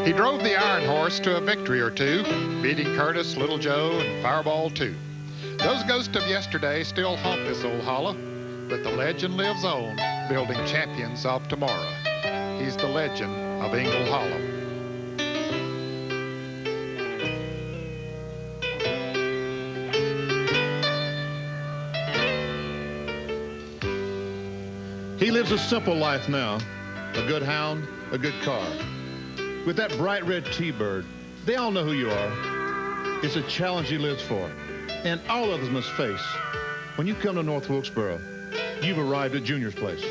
He drove the Iron Horse to a victory or two, beating Curtis, Little Joe, and Fireball too. Those ghosts of yesterday still haunt this old hollow, but the legend lives on, building champions of tomorrow. He's the legend of Ingle Hollow. He lives a simple life now. A good hound, a good car. With that bright red T-bird, they all know who you are. It's a challenge he lives for, and all others must face. When you come to North Wilkesboro, you've arrived at Junior's place.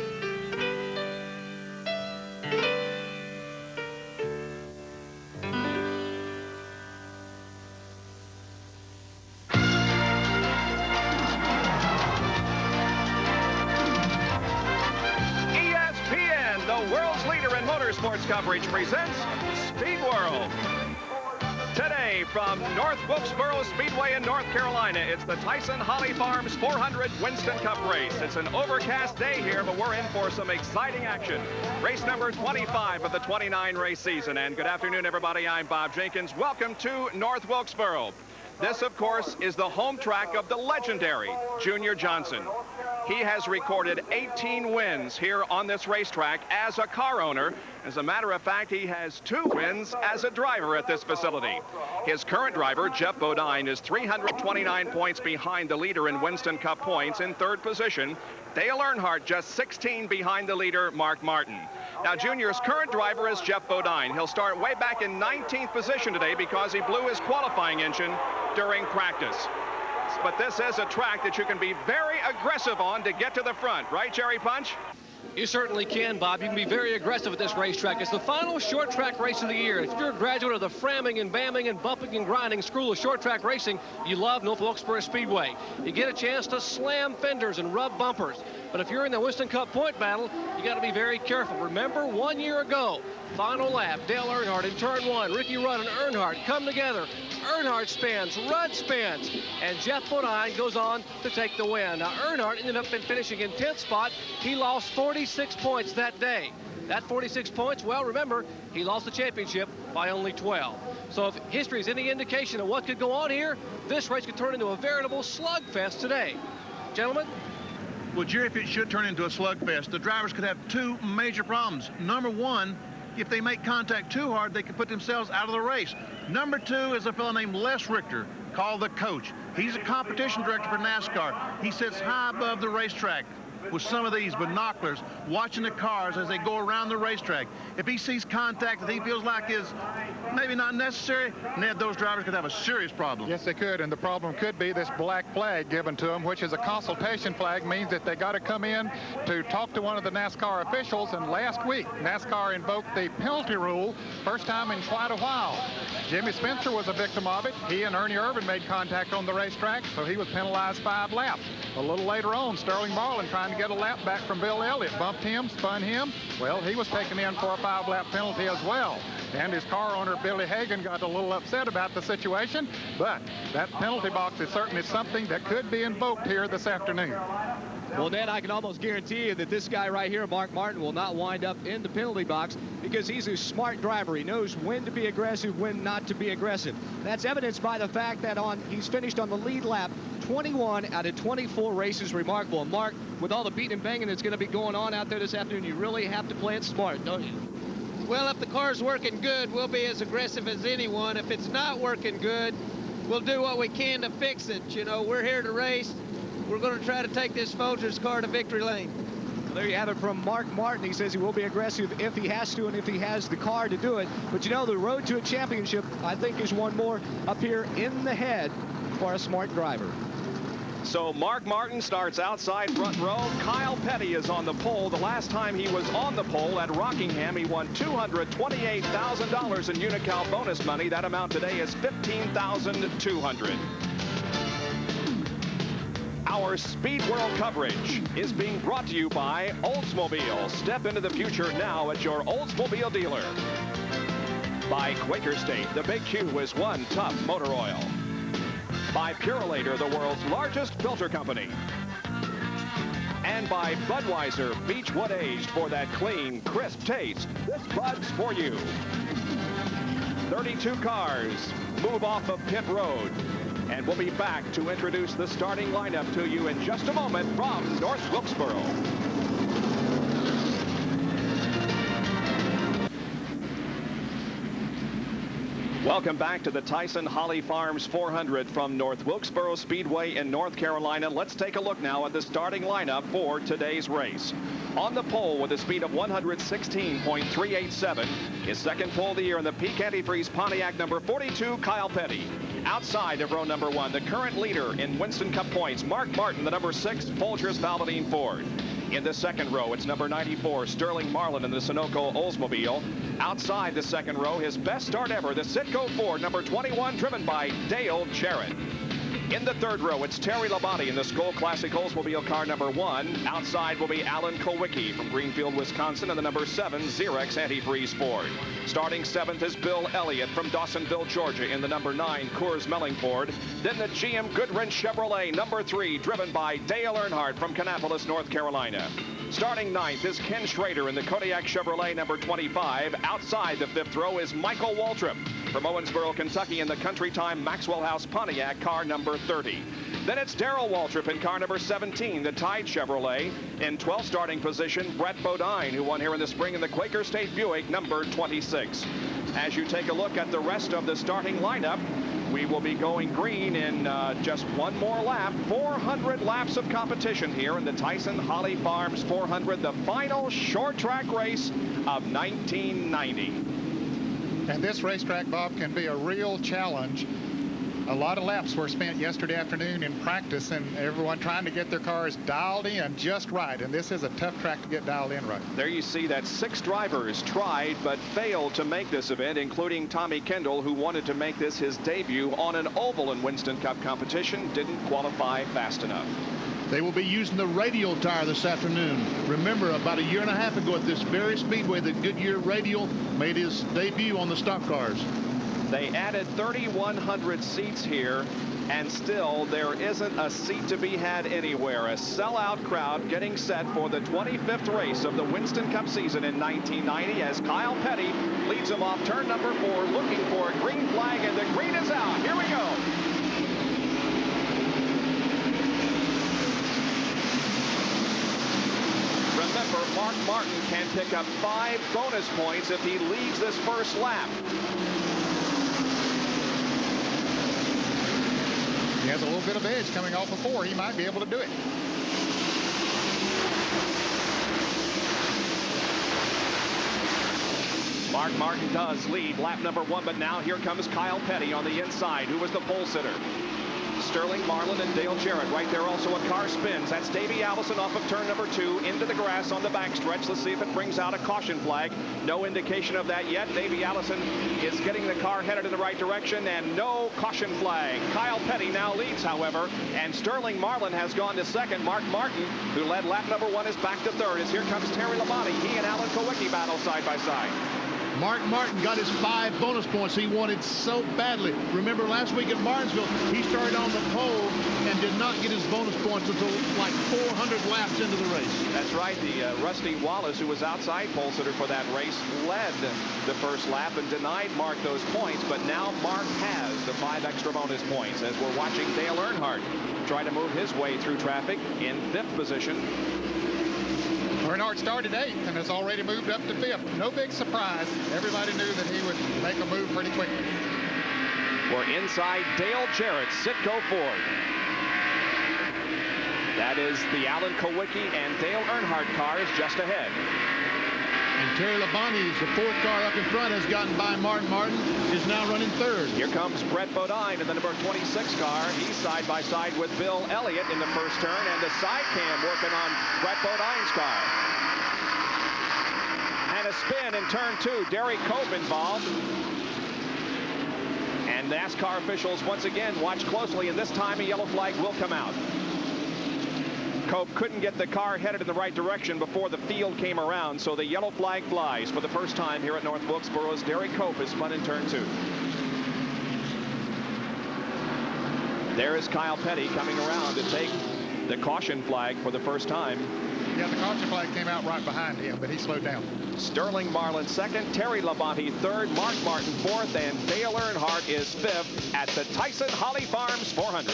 Sports coverage presents Speed World. Today from North Wilkesboro Speedway in North Carolina, it's the Tyson Holly Farms 400 Winston Cup race. It's an overcast day here, but we're in for some exciting action. Race number 25 of the 29 race season. And good afternoon, everybody. I'm Bob Jenkins. Welcome to North Wilkesboro. This, of course, is the home track of the legendary Junior Johnson. He has recorded 18 wins here on this racetrack as a car owner. As a matter of fact, he has 2 wins as a driver at this facility. His current driver, Jeff Bodine, is 329 points behind the leader in Winston Cup points in 3rd position. Dale Earnhardt just 16 behind the leader, Mark Martin. Now, Junior's current driver is Jeff Bodine. He'll start way back in 19th position today because he blew his qualifying engine during practice. But this is a track that you can be very aggressive on to get to the front. Right, Jerry Punch? You certainly can, Bob. You can be very aggressive at this racetrack. It's the final short track race of the year. If you're a graduate of the framming and bamming and bumping and grinding school of short track racing, you love North Wilkesboro Speedway. You get a chance to slam fenders and rub bumpers. But if you're in the Winston Cup point battle, you got to be very careful. Remember, 1 year ago, final lap, Dale Earnhardt in turn 1, Ricky Rudd and Earnhardt come together. Earnhardt spins, Rudd spins, and Jeff Bodine goes on to take the win. Now, Earnhardt ended up finishing in 10th spot. He lost 46 points that day. That 46 points, well, remember, he lost the championship by only 12. So if history is any indication of what could go on here, this race could turn into a veritable slugfest today. Gentlemen? Well, Jerry, if it should turn into a slugfest, the drivers could have 2 major problems. Number 1, if they make contact too hard, they could put themselves out of the race. Number 2 is a fellow named Les Richter, called the Coach. He's a competition director for NASCAR. He sits high above the racetrack with some of these binoculars, watching the cars as they go around the racetrack. If he sees contact that he feels like is maybe not necessary, Ned, those drivers could have a serious problem. Yes, they could, and the problem could be this black flag given to them, which is a consultation flag, means that they got to come in to talk to one of the NASCAR officials. And last week, NASCAR invoked the penalty rule, first time in quite a while. Jimmy Spencer was a victim of it. He and Ernie Irvin made contact on the racetrack, so he was penalized 5 laps. A little later on, Sterling Marlin, trying to get a lap back from Bill Elliott, bumped him, spun him. Well, he was taken in for a 5-lap penalty as well. And his car owner, Billy Hagan, got a little upset about the situation, but that penalty box is certainly something that could be invoked here this afternoon. Well, Ned, I can almost guarantee you that this guy right here, Mark Martin, will not wind up in the penalty box because he's a smart driver. He knows when to be aggressive, when not to be aggressive. That's evidenced by the fact that he's finished on the lead lap 21 out of 24 races. Remarkable. And Mark, with all the beating and banging that's going to be going on out there this afternoon, you really have to play it smart, don't you? Well, if the car's working good, we'll be as aggressive as anyone. If it's not working good, we'll do what we can to fix it. You know, we're here to race. We're going to try to take this Folgers car to victory lane. Well, there you have it from Mark Martin. He says he will be aggressive if he has to and if he has the car to do it. But, you know, the road to a championship, I think, is one more up here in the head for a smart driver. So Mark Martin starts outside front row. Kyle Petty is on the pole. The last time he was on the pole at Rockingham, he won $228,000 in Unical bonus money. That amount today is $15,200. Our Speed World coverage is being brought to you by Oldsmobile. Step into the future now at your Oldsmobile dealer. By Quaker State, the Big Q is one tough motor oil. By Purolator, the world's largest filter company. And by Budweiser Beechwood Aged for that clean, crisp taste. This Bud's for you. 32 cars move off of pit road. And we'll be back to introduce the starting lineup to you in just a moment from North Wilkesboro. Welcome back to the Tyson Holly Farms 400 from North Wilkesboro Speedway in North Carolina. Let's take a look now at the starting lineup for today's race. On the pole with a speed of 116.387, his second pole of the year in the peak antifreeze Pontiac number 42, Kyle Petty. Outside of row number 1, the current leader in Winston Cup points, Mark Martin, the number 6 Folgers Valvoline Ford. In the second row, it's number 94, Sterling Marlin in the Sunoco Oldsmobile. Outside the second row, his best start ever, the Citgo Ford, number 21, driven by Dale Jarrett. In the third row, it's Terry Labonte in the Skoal Classic Oldsmobile car number 1. Outside will be Alan Kowicki from Greenfield, Wisconsin, and the number 7 Xerox Antifreeze Ford. Starting 7th is Bill Elliott from Dawsonville, Georgia, in the number 9 Coors Melling Ford. Then the GM Goodwrench Chevrolet number 3, driven by Dale Earnhardt from Kannapolis, North Carolina. Starting 9th is Ken Schrader in the Kodiak Chevrolet number 25. Outside the 5th row is Michael Waltrip from Owensboro, Kentucky in the Country Time Maxwell House Pontiac car number 30. Then it's Darrell Waltrip in car number 17, the Tide Chevrolet. In 12th starting position, Brett Bodine, who won here in the spring in the Quaker State Buick number 26. As you take a look at the rest of the starting lineup, we will be going green in just one more lap. 400 laps of competition here in the Tyson Holly Farms 400, the final short track race of 1990. And this racetrack, Bob, can be a real challenge. A lot of laps were spent yesterday afternoon in practice, and everyone trying to get their cars dialed in just right. And this is a tough track to get dialed in right. There you see that 6 drivers tried but failed to make this event, including Tommy Kendall, who wanted to make this his debut on an oval in Winston Cup competition, didn't qualify fast enough. They will be using the radial tire this afternoon. Remember, about a year and a half ago at this very speedway, the Goodyear radial made his debut on the stock cars. They added 3,100 seats here, and still there isn't a seat to be had anywhere. A sellout crowd getting set for the 25th race of the Winston Cup season in 1990 as Kyle Petty leads them off turn number 4, looking for a green flag, and the green is out. Here we go. Remember, Mark Martin can pick up 5 bonus points if he leads this first lap. He has a little bit of edge coming off of 4. He might be able to do it. Mark Martin does lead lap number 1, but now here comes Kyle Petty on the inside, who was the pole sitter. Sterling Marlin and Dale Jarrett right there. Also a car spins. That's Davey Allison off of turn number 2 into the grass on the backstretch. Let's see if it brings out a caution flag. No indication of that yet. Davey Allison is getting the car headed in the right direction, and no caution flag. Kyle Petty now leads, however, and Sterling Marlin has gone to second. Mark Martin, who led lap number 1, is back to third. As here comes Terry Labonte. He and Alan Kowicki battle side by side. Mark Martin got his 5 bonus points he wanted so badly. Remember last week at Martinsville, he started on the pole and did not get his bonus points until like 400 laps into the race. That's right. The Rusty Wallace, who was outside pole sitter for that race, led the first lap and denied Mark those points. But now Mark has the 5 extra bonus points as we're watching Dale Earnhardt try to move his way through traffic in 5th position. Earnhardt started 8th and has already moved up to 5th. No big surprise. Everybody knew that he would make a move pretty quickly. We're inside Dale Jarrett's Citgo Ford. That is the Alan Kowicki and Dale Earnhardt cars just ahead. And Terry Labonte, the 4th car up in front, has gotten by Mark Martin, is now running 3rd. Here comes Brett Bodine in the number 26 car. He's side by side with Bill Elliott in the first turn, and the side cam working on Brett Bodine's car. And a spin in turn 2. Derek Cope involved. And NASCAR officials once again watch closely, and this time a yellow flag will come out. Cope couldn't get the car headed in the right direction before the field came around, so the yellow flag flies for the first time here at North Wilkesboro as Derek Cope is spun in turn 2. There is Kyle Petty coming around to take the caution flag for the first time. Yeah, the caution flag came out right behind him, but he slowed down. Sterling Marlin second, Terry Labonte third, Mark Martin fourth, and Dale Earnhardt is fifth at the Tyson Holly Farms 400.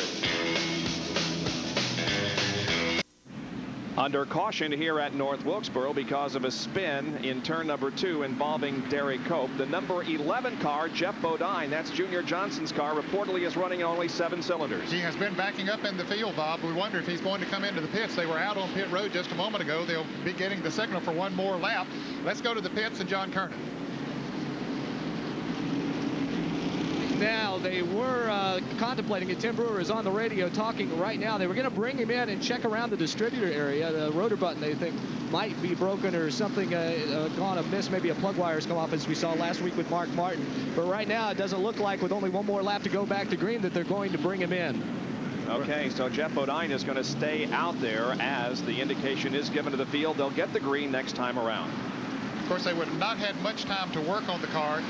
Under caution here at North Wilkesboro because of a spin in turn number 2 involving Derek Cope. The number 11 car, Jeff Bodine, that's Junior Johnson's car, reportedly is running only 7 cylinders. He has been backing up in the field, Bob. We wonder if he's going to come into the pits. They were out on pit road just a moment ago. They'll be getting the signal for one more lap. Let's go to the pits and John Kernan. Now, they were contemplating it. Tim Brewer is on the radio talking right now. They were going to bring him in and check around the distributor area. The rotor button, they think, might be broken or something gone amiss. Maybe a plug wire's come off, as we saw last week with Mark Martin. But right now, it doesn't look like, with only one more lap to go back to green, that they're going to bring him in. Okay, so Jeff Bodine is going to stay out there as the indication is given to the field. They'll get the green next time around. Of course, they would have not had much time to work on the car.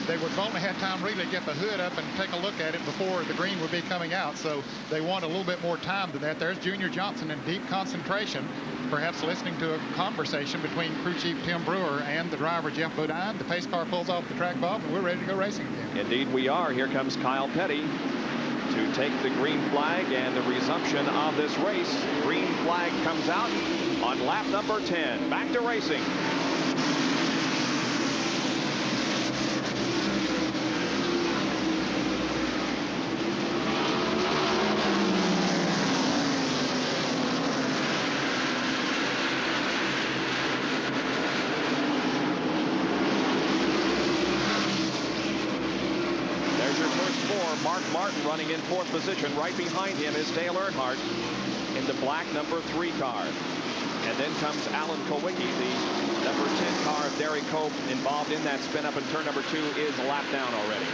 They would have only had time really to get the hood up and take a look at it before the green would be coming out. So they want a little bit more time than that. There's Junior Johnson in deep concentration, perhaps listening to a conversation between crew chief Tim Brewer and the driver Jeff Bodine. The pace car pulls off the track, Bob, and we're ready to go racing again. Indeed we are. Here comes Kyle Petty to take the green flag and the resumption of this race. Green flag comes out on lap number 10. Back to racing. Running in 4th position. Right behind him is Dale Earnhardt in the black number 3 car. And then comes Alan Kulwicki, the number 10 car of Derek Cope, involved in that spin up in turn number 2, is a lap down already.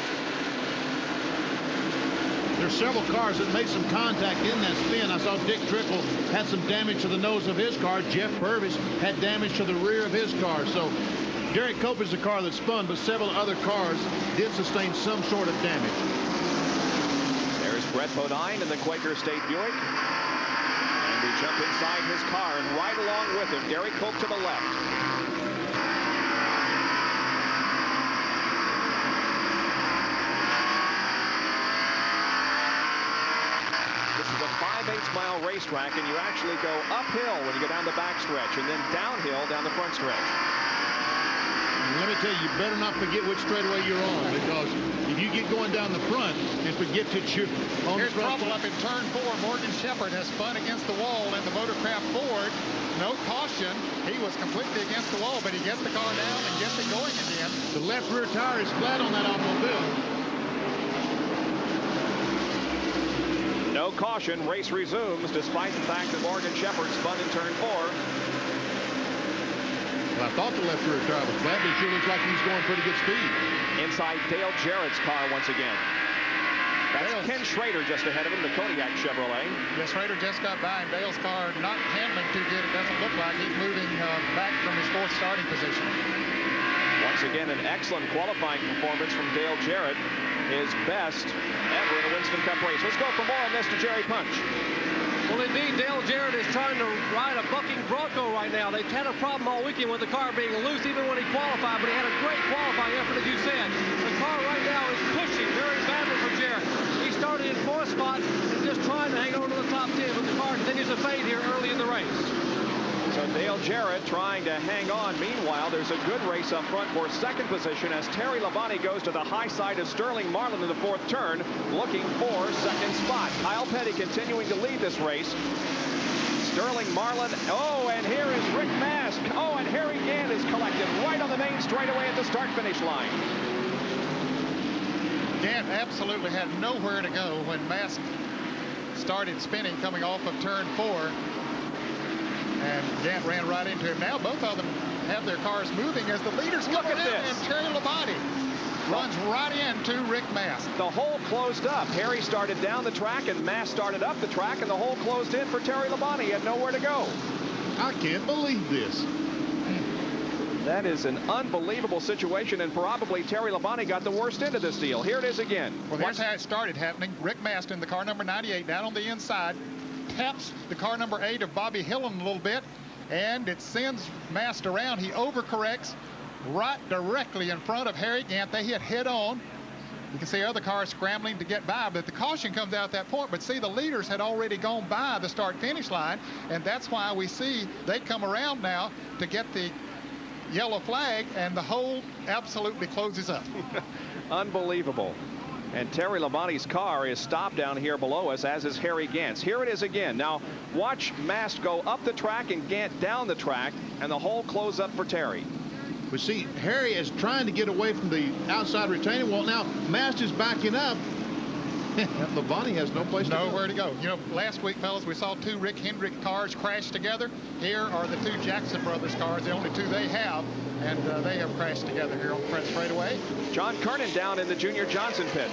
There's several cars that made some contact in that spin. I saw Dick Trickle had some damage to the nose of his car. Jeff Purvis had damage to the rear of his car. So Derek Cope is the car that spun, but several other cars did sustain some sort of damage. Brett Bodine in the Quaker State Buick. And we jump inside his car, and right along with him, Derek Cope to the left. This is a 5/8 mile racetrack, and you actually go uphill when you go down the backstretch, and then downhill down the front stretch. Let me tell you, you better not forget which straightaway you're on, because if you get going down the front and forget that you're on Here's the front. trouble up in turn 4. Morgan Shepherd has spun against the wall in the Motorcraft Ford. No caution. He was completely against the wall, but he gets the car down and gets it going again. The left rear tire is flat on that automobile. No caution. Race resumes despite the fact that Morgan Shepherd spun in turn 4. Well, I thought the left rear tire was flat, but it sure looks like he's going pretty good speed. Inside Dale Jarrett's car once again. That's Ken Schrader just ahead of him, the Kodiak Chevrolet. Yes, Schrader just got by, and Dale's car not handling too good. It doesn't look like he's moving back from his 4th starting position. Once again, an excellent qualifying performance from Dale Jarrett. His best ever in a Winston Cup race. Let's go for more on this to Jerry Punch. Well, indeed, Dale Jarrett is trying to ride a bucking Bronco right now. They've had a problem all weekend with the car being loose, even when he qualified, but he had a great qualifying effort, as you said. The car right now is pushing very badly for Jarrett. He started in 4th spot and just trying to hang on to the top 10, but the car continues to fade here early in the race. So Dale Jarrett trying to hang on. Meanwhile, there's a good race up front for 2nd position as Terry Labonte goes to the high side of Sterling Marlin in the 4th turn, looking for 2nd spot. Kyle Petty continuing to lead this race. Sterling Marlin. Oh, and here is Rick Mask. Oh, and Harry Gant is collected right on the main straightaway at the start-finish line. Gant absolutely had nowhere to go when Mask started spinning coming off of turn 4. And Gant ran right into him. Now both of them have their cars moving as the leaders come in, and Terry Labonte runs right into Rick Mask. The hole closed up. Harry started down the track, and Mask started up the track, and the hole closed in for Terry Labonte. He had nowhere to go. I can't believe this. That is an unbelievable situation, and probably Terry Labonte got the worst end of this deal. Here it is again. Well, here's how it started happening. Rick Mask in the car number 98 down on the inside. Taps the car number 8 of Bobby Hillen a little bit. and it sends Mast around. He overcorrects right directly in front of Harry Gant. They hit head on. You can see other cars scrambling to get by, but the caution comes out at that point. But see, the leaders had already gone by the start-finish line, and that's why we see they come around now to get the yellow flag, and the hole absolutely closes up. Unbelievable. And Terry Labonte's car is stopped down here below us, as is Harry Gant's. Here it is again. Now, watch Mast go up the track and Gant down the track, and the hole close up for Terry. We see Harry is trying to get away from the outside retaining wall. Now Mast is backing up. Labonte has no place to go. Nowhere to go. You know, last week, fellas, we saw 2 Rick Hendrick cars crash together. Here are the 2 Jackson Brothers cars, the only 2 they have, and they have crashed together here on the front straightaway. John Kernan down in the Junior Johnson pit.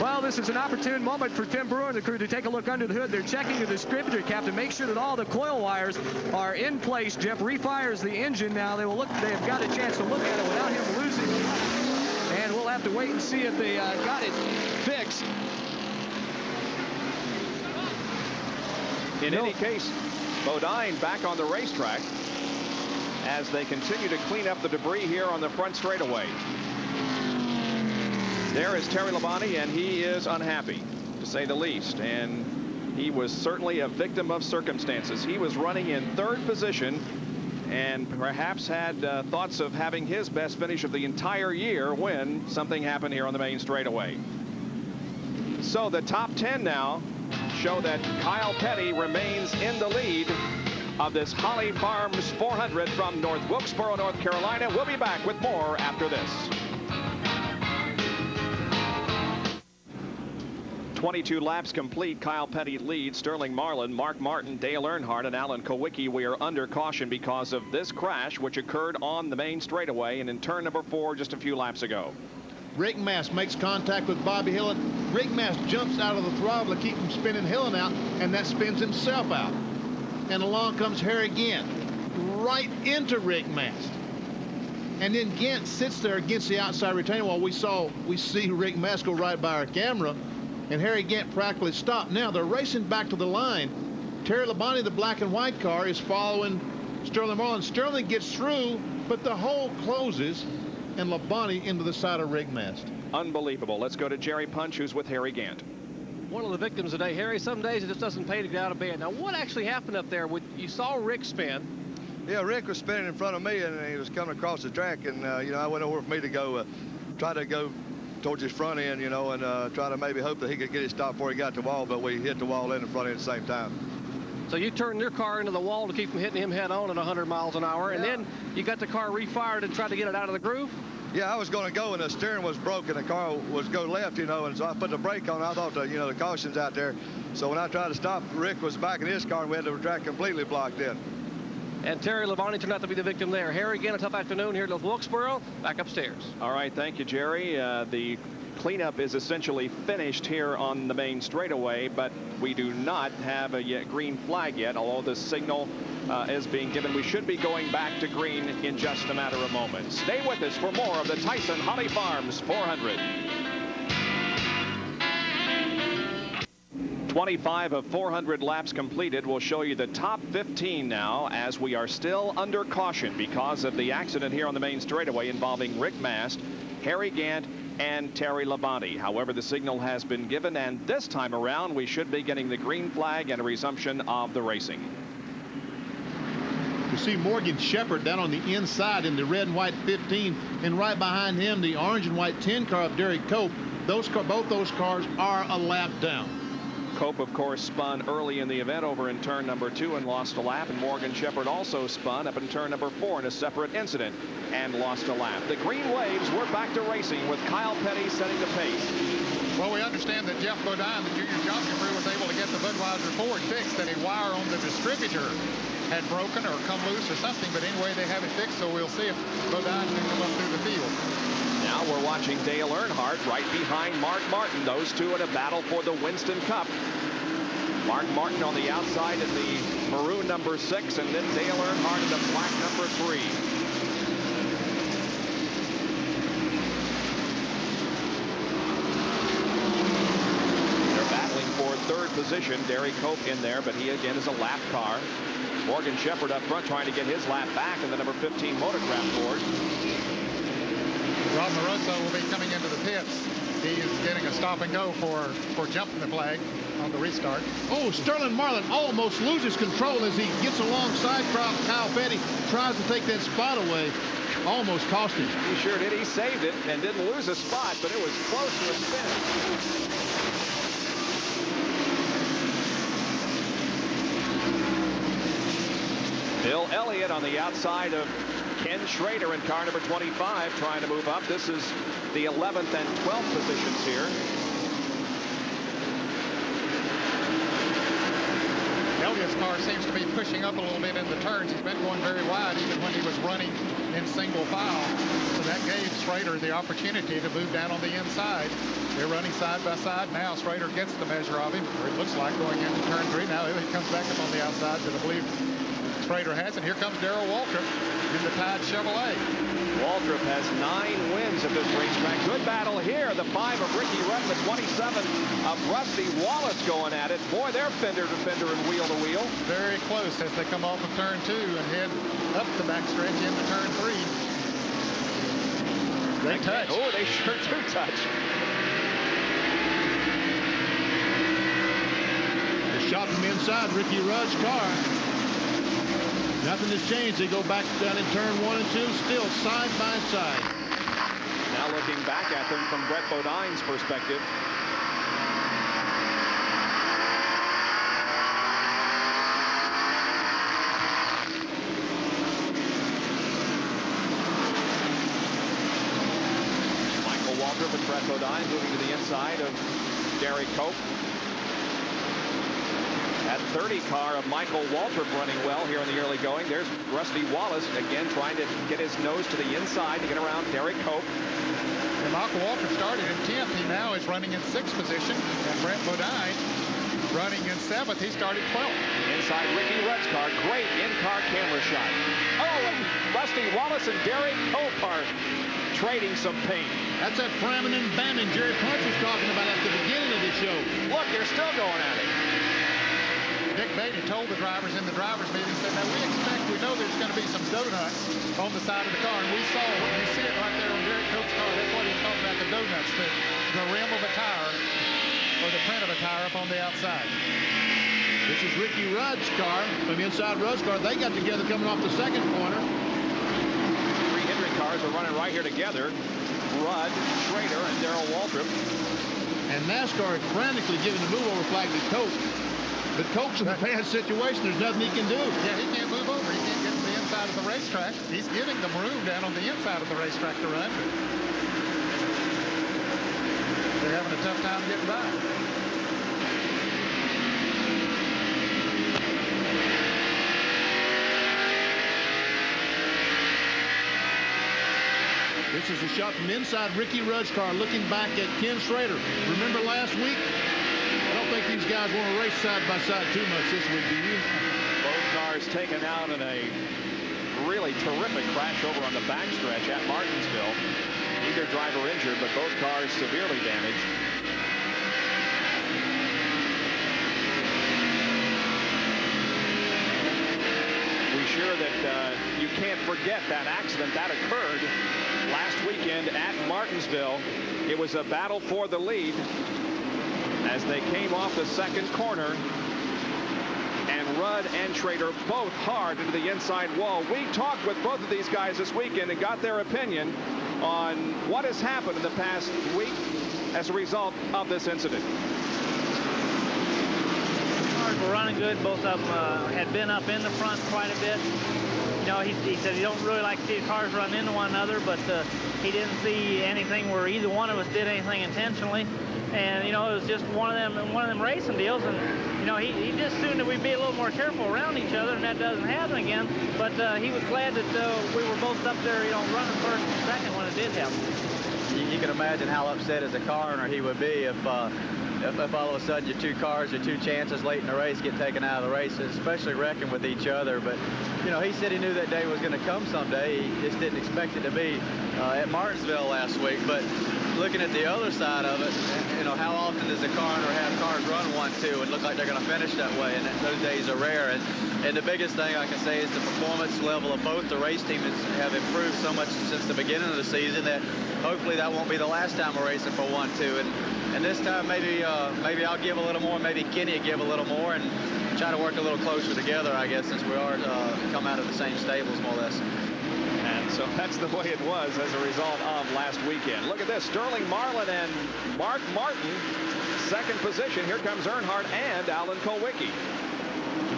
Well, this is an opportune moment for Tim Brewer and the crew to take a look under the hood. They're checking the distributor cap to make sure that all the coil wires are in place. Jeff refires the engine now. They will look. They have got a chance to look at it without him losing. And we'll have to wait and see if they got it fixed. In any case, Bodine back on the racetrack as they continue to clean up the debris here on the front straightaway. There is Terry Labonte, and he is unhappy, to say the least. And he was certainly a victim of circumstances. He was running in 3rd position and perhaps had thoughts of having his best finish of the entire year when something happened here on the main straightaway. So the top 10 now show that Kyle Petty remains in the lead of this Holly Farms 400 from North Wilkesboro, North Carolina. We'll be back with more after this. 22 laps complete. Kyle Petty leads. Sterling Marlin, Mark Martin, Dale Earnhardt, and Alan Kowicki. We are under caution because of this crash, which occurred on the main straightaway and in turn number 4 just a few laps ago. Rick Mast makes contact with Bobby Hillin. Rick Mast jumps out of the throttle to keep from spinning Hillin out, and that spins himself out. And along comes Harry Gant, right into Rick Mast. And then Gant sits there against the outside retaining wall. We see Rick Mast go right by our camera, and Harry Gant practically stopped. Now they're racing back to the line. Terry Labonte, the black and white car, is following Sterling Marlin. Sterling gets through, but the hole closes, and Labonte into the side of Rick Mast. Unbelievable. Let's go to Jerry Punch, who's with Harry Gant. One of the victims today, Harry. Some days it just doesn't pay to get out of bed. Now, what actually happened up there? You saw Rick spin. Yeah, Rick was spinning in front of me, and he was coming across the track, and you know, I went over for me to go try to go towards his front end, you know, and try to maybe hope that he could get his stop before he got to the wall, but we hit the wall and the front end at the same time. So you turned your car into the wall to keep from hitting him head on at 100 miles an hour, and then you got the car refired and tried to get it out of the groove? Yeah, I was going to go, and the steering was broken. The car was go left, you know, and so I put the brake on. I thought, you know, the caution's out there. So when I tried to stop, Rick was back in his car, and we had the track completely blocked in. And Terry Labonte turned out to be the victim there. Harry, again, a tough afternoon here at Wilkesboro. Back upstairs. All right, thank you, Jerry. The cleanup is essentially finished here on the main straightaway, but we do not have a green flag yet, although the signal is being given. We should be going back to green in just a matter of moments. Stay with us for more of the Tyson Holly Farms 400. 25 of 400 laps completed. We'll show you the top 15 now, as we are still under caution because of the accident here on the main straightaway involving Rick Mast, Harry Gant, and Terry Labonte. However, the signal has been given, and this time around we should be getting the green flag and a resumption of the racing. You see Morgan Shepherd down on the inside in the red and white 15, and right behind him the orange and white 10 car of Derek Cope. Both those cars are a lap down. Cope, of course, spun early in the event over in turn number 2 and lost a lap, and Morgan Shepherd also spun up in turn number 4 in a separate incident and lost a lap. The green waves, we're back to racing with Kyle Petty setting the pace. Well, we understand that Jeff Bodine, the Junior Johnson crew, was able to get the Budweiser Ford fixed, that a wire on the distributor had broken or come loose or something, but anyway, they have it fixed, so we'll see if Bodine can come up through the field. Now we're watching Dale Earnhardt right behind Mark Martin. Those two in a battle for the Winston Cup. Mark Martin on the outside in the maroon number 6, and then Dale Earnhardt in the black number 3. They're battling for 3rd position. Derek Cope in there, but he again is a lap car. Morgan Shepherd up front trying to get his lap back in the number 15 Motorcraft Ford. Rob Moroso will be coming into the pits. He is getting a stop and go for jumping the flag on the restart. Oh, Sterling Marlin almost loses control as he gets alongside Kyle Petty, tries to take that spot away. Almost cost him. He sure did. He saved it and didn't lose a spot, but it was close to a spin. Bill Elliott on the outside of Ken Schrader in car number 25 trying to move up. This is the 11th and 12th positions here. Elliott's car seems to be pushing up a little bit in the turns. He's been going very wide even when he was running in single file. So that gave Schrader the opportunity to move down on the inside. They're running side by side now. Schrader gets the measure of him, or it looks like, going into turn 3. Now he comes back up on the outside, but I believe Schrader has it. Here comes Darrell Waltrip in the Tide Chevrolet. Waltrip has 9 wins at this racetrack. Good battle here. The 5 of Ricky Rudd, the 27 of Rusty Wallace going at it. Boy, they're fender to fender and wheel to wheel. Very close as they come off of turn 2 and head up the backstretch into turn 3. They touch. Oh, they sure do touch. A shot from inside Ricky Rudd's car. Nothing has changed. They go back down in turn 1 and 2, still side by side. Now looking back at them from Brett Bodine's perspective. Michael Waltrip and Brett Bodine moving to the inside of Derek Cope. That 30 car of Michael Waltrip running well here in the early going. There's Rusty Wallace again trying to get his nose to the inside to get around Derek Cope. And Michael Waltrip started in 10th. He now is running in 6th position. And Brett Bodine running in 7th. He started 12th. Inside Ricky Rudd's car. Great in-car camera shot. Oh, and Rusty Wallace and Derek Cope are trading some paint. That's that framming and bamming Jerry Punch was talking about at the beginning of the show. Look, they're still going at it. Dick Beatty told the drivers in the drivers meeting, said, now we know there's going to be some donuts on the side of the car, and we saw it. You see it right there on Derek Cope's car. That's what he's talking about, the donuts, the rim of a tire, or the print of a tire up on the outside. This is Ricky Rudd's car from inside Rudd's car. They got together coming off the second corner. 3 Hendrick cars are running right here together. Rudd, Schrader, and Darrell Waltrip. And NASCAR is frantically giving the move-over flag to Cope. But Cope's in a bad situation. There's nothing he can do. Yeah, he can't move over. He can't get to the inside of the racetrack. He's giving them room down on the inside of the racetrack to run. They're having a tough time getting by. This is a shot from inside Ricky Rudd's car, looking back at Ken Schrader. Remember last week? I don't think these guys want to race side by side too much this week, do you? Both cars taken out in a really terrific crash over on the backstretch at Martinsville. Neither driver injured, but both cars severely damaged. We're sure that you can't forget that accident that occurred last weekend at Martinsville. It was a battle for the lead as they came off the second corner, and Rudd and Schrader both hard into the inside wall. We talked with both of these guys this weekend and got their opinion on what has happened in the past week as a result of this incident. Cars were running good. Both of them had been up in the front quite a bit. You know, he said he don't really like to see the cars run into one another, but he didn't see anything where either one of us did anything intentionally. And, you know, it was just one of them racing deals. And, you know, he just assumed that we'd be a little more careful around each other, and that doesn't happen again. But he was glad that we were both up there, you know, running first and second when it did happen. You can imagine how upset as a car owner he would be if if all of a sudden your two cars, your two chances late in the race get taken out of the race, especially wrecking with each other. But, you know, he said he knew that day was going to come someday. He just didn't expect it to be at Martinsville last week. But looking at the other side of it, you know, how often does a car or have cars run 1-2 and look like they're going to finish that way? And those days are rare. And the biggest thing I can say is the performance level of both the race teams have improved so much since the beginning of the season that hopefully that won't be the last time we're racing for 1-2. And this time maybe I'll give a little more, maybe Kenny will give a little more, and try to work a little closer together, I guess, since we are come out of the same stables more or less. And so that's the way it was as a result of last weekend. Look at this, Sterling Marlin and Mark Martin, second position. Here comes Earnhardt and Alan Kulwicki.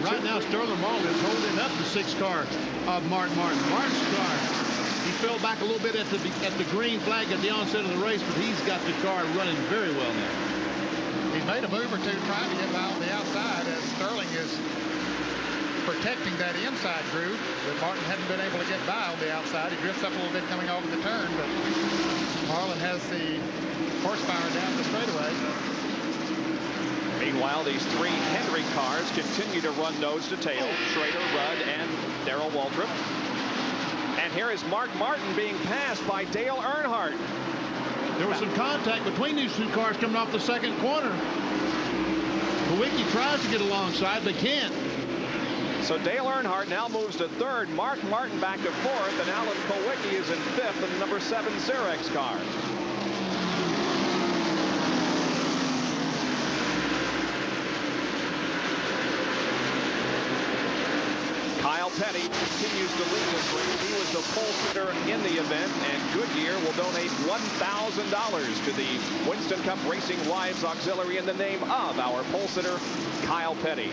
Right now, Sterling Marlin is holding up the 6 car of Mark Martin. Mark's car, he fell back a little bit at the green flag at the onset of the race, but he's got the car running very well now. He's made a move or two trying to get by on the outside as Sterling is protecting that inside groove that Martin hadn't been able to get by on the outside. He drifts up a little bit coming over the turn, but Marlin has the horsepower down the straightaway. Meanwhile, these 3 Hendrick cars continue to run nose to tail. Schrader, Rudd, and Darrell Waltrip. And here is Mark Martin being passed by Dale Earnhardt. There was some contact between these 2 cars coming off the second corner. Kulwicki tries to get alongside, but can't. So Dale Earnhardt now moves to 3rd, Mark Martin back to 4th, and Alan Kulwicki is in 5th in the number 7 Xerox car. Kyle Petty continues to lead this race. He was the pole sitter in the event, and Goodyear will donate $1,000 to the Winston Cup Racing Wives Auxiliary in the name of our pole sitter, Kyle Petty.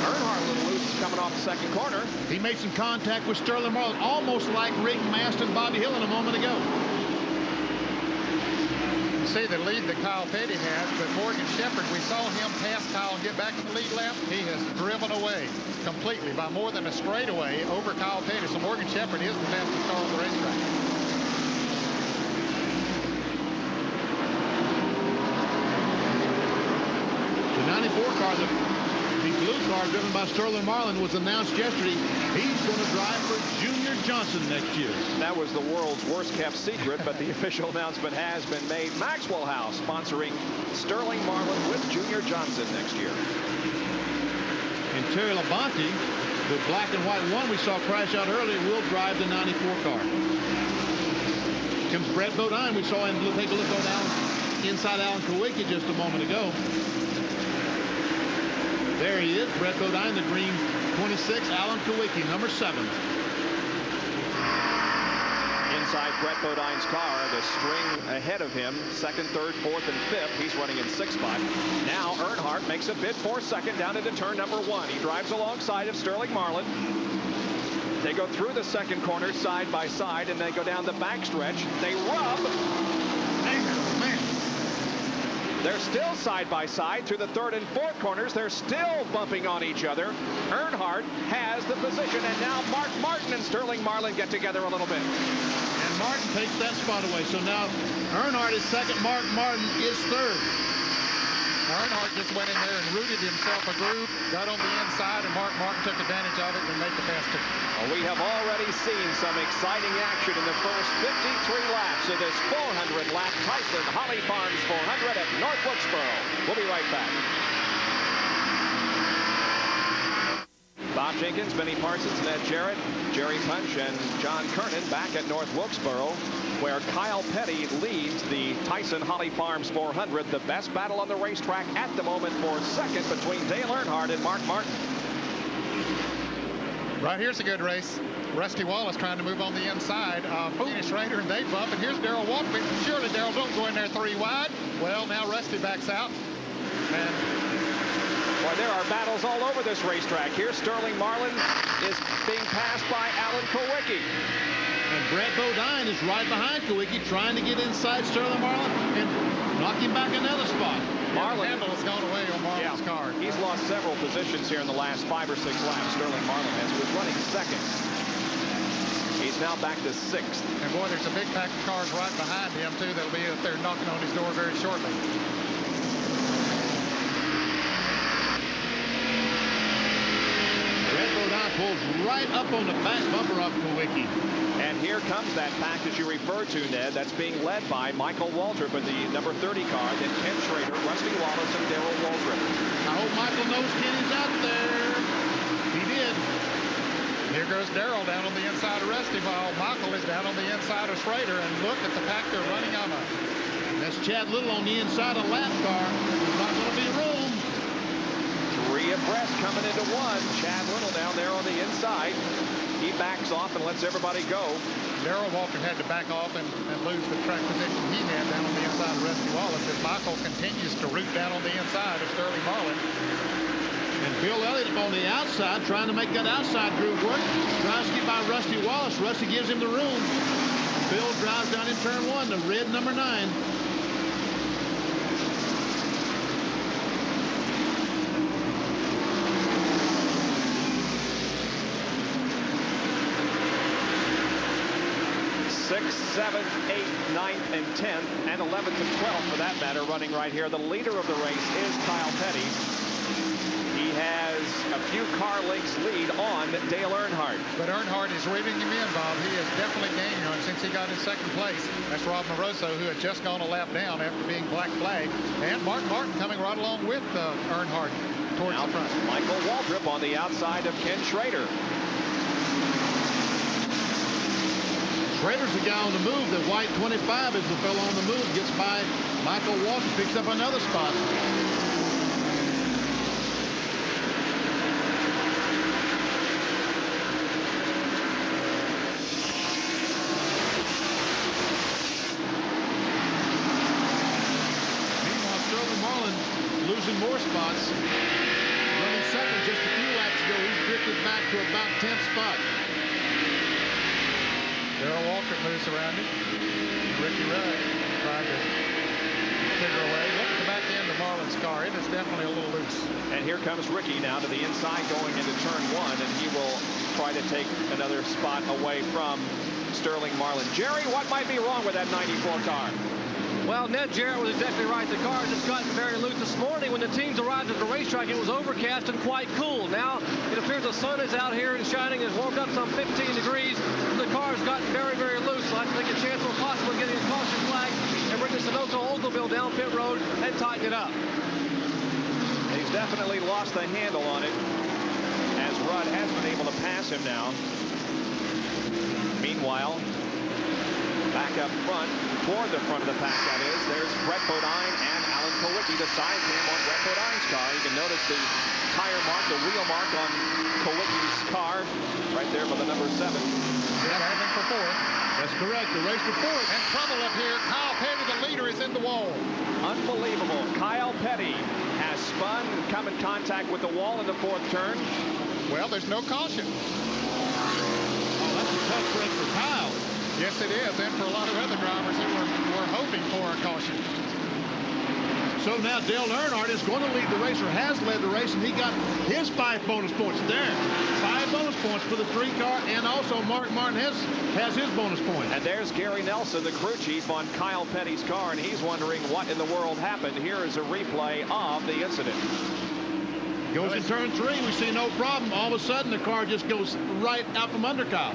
Earnhardt a little loose coming off the second corner. He made some contact with Sterling Marlin, almost like Rick Mast and Bobby Hillin a moment ago. You see the lead that Kyle Petty has, but Morgan Shepherd, we saw him pass Kyle and get back in the lead lap. He has driven away completely by more than a straightaway over Kyle Petty. So Morgan Shepherd is the fastest car on the racetrack. The 94 car, the blue car driven by Sterling Marlin, was announced yesterday. He's going to drive for Junior Johnson next year. That was the world's worst kept secret, but the official announcement has been made. Maxwell House sponsoring Sterling Marlin with Junior Johnson next year. And Terry Labonte, the black and white one we saw crash out earlier, will drive the 94 car. Comes Brett Bodine. We saw him take a look on inside Alan Kulwicki just a moment ago. There he is, Brett Bodine, the green 26, Alan Kulwicki, number 7. Inside Brett Bodine's car, the string ahead of him, 2nd, 3rd, 4th, and 5th. He's running in 6th spot. Now Earnhardt makes a bid for 2nd down into turn number 1. He drives alongside of Sterling Marlin. They go through the second corner side by side, and they go down the backstretch. They rub. They're still side by side through the 3rd and 4th corners. They're still bumping on each other. Earnhardt has the position, and now Mark Martin and Sterling Marlin get together a little bit. And Martin takes that spot away. So now Earnhardt is 2nd, Mark Martin is 3rd. Earnhardt just went in there and rooted himself a groove, got on the inside, and Mark Martin took advantage of it and made the fast 2. Well, we have already seen some exciting action in the first 53 laps of this 400-lap Tyson Holly Farms 400 at North Wilkesboro. We'll be right back. Bob Jenkins, Benny Parsons, Ned Jarrett, Jerry Punch, and John Kernan back at North Wilkesboro, where Kyle Petty leads the Tyson Holly Farms 400. The best battle on the racetrack at the moment for 2nd between Dale Earnhardt and Mark Martin. Right here's a good race. Rusty Wallace trying to move on the inside. Finish Raider, and they bump, and here's Darrell Waltrip. Surely Darrell don't go in there 3 wide. Well, now Rusty backs out. And boy, there are battles all over this racetrack. Here, Sterling Marlin is being passed by Alan Kulwicki. And Brett Bodine is right behind Kulwicki, trying to get inside Sterling Marlin and knock him back another spot. Marlin handle has gone away on Marlin's car. He's lost several positions here in the last 5 or 6 laps. Sterling Marlin has. He was running 2nd. He's now back to 6th. And boy, there's a big pack of cars right behind him too that'll be up there knocking on his door very shortly. pulls right up on the back bumper of Kowicki. And here comes that pack that you referred to, Ned. That's being led by Michael Waltrip in the number 30 car, then Ken Schrader, Rusty Wallace, and Darrell Waltrip. I hope Michael knows Kenny's out there. He did. Here goes Darrell down on the inside of Rusty, while Michael is down on the inside of Schrader. And look at the pack they're running on. That's Chad Little on the inside of lap car. There's not going to be room. 3 abreast coming into 1. Chad Little down there on the inside. He backs off and lets everybody go. Darrell Waltrip had to back off and lose the track position he had down on the inside of Rusty Wallace as Michael continues to root down on the inside of Sterling Marlin. And Bill Elliott on the outside trying to make that outside groove work. Tries to get by Rusty Wallace. Rusty gives him the room. Bill drives down in turn 1, the red number 9. Sixth, 7th, 8th, 9th, and 10th, and 11th and 12th for that matter, running right here. The leader of the race is Kyle Petty. He has a few car lengths lead on Dale Earnhardt. But Earnhardt is reeling him in, Bob. He has definitely gained on since he got in second place. That's Rob Moroso, who had just gone a lap down after being black flagged. And Mark Martin coming right along with Earnhardt towards the front. Michael Waltrip on the outside of Ken Schrader. Schrader's the guy on the move. The white 25 is the fellow on the move. Gets by Michael Waltrip, picks up another spot. Meanwhile, Sterling Marlin losing more spots. Running second just a few laps ago. He's drifted back to about 10th spot. Darrell Waltrip moves around him. Ricky Rudd trying to figure a way. Look at the back end of Marlin's car. It is definitely a little loose. And here comes Ricky now to the inside going into turn 1, and he will try to take another spot away from Sterling Marlin. Jerry, what might be wrong with that 94 car? Well, Ned Jarrett was exactly right. The car has gotten very loose this morning. When the teams arrived at the racetrack, it was overcast and quite cool. Now it appears the sun is out here and shining. It's warmed up some 15 degrees. The car has gotten very, very loose. So I think a chance we're possibly getting a caution flag and bring the Sunoco Oldsmobile down pit road and tighten it up. He's definitely lost the handle on it, as Rudd has been able to pass him now. Meanwhile, back up front, toward the front of the pack, that is, there's Brett Bodine and Alan Kowicki, the side cam on Brett Bodine's car. You can notice the tire mark, the wheel mark on Kowicki's car, right there by the number 7. Driving for 4th. That's correct. The race for 4th. And trouble up here. Kyle Petty, the leader, is in the wall. Unbelievable. Kyle Petty has spun and come in contact with the wall in the 4th turn. Well, there's no caution. Oh, that's a tough break for Kyle. Yes, it is, and for a lot of other drivers who were hoping for a caution. So now Dale Earnhardt is going to lead the race, or has led the race, and he got his 5 bonus points there. 5 bonus points for the 3 car, and also Mark Martin has his bonus point. And there's Gary Nelson, the crew chief on Kyle Petty's car, and he's wondering what in the world happened. Here is a replay of the incident. Goes in turn 3, we see no problem. All of a sudden, the car just goes right out from under Kyle.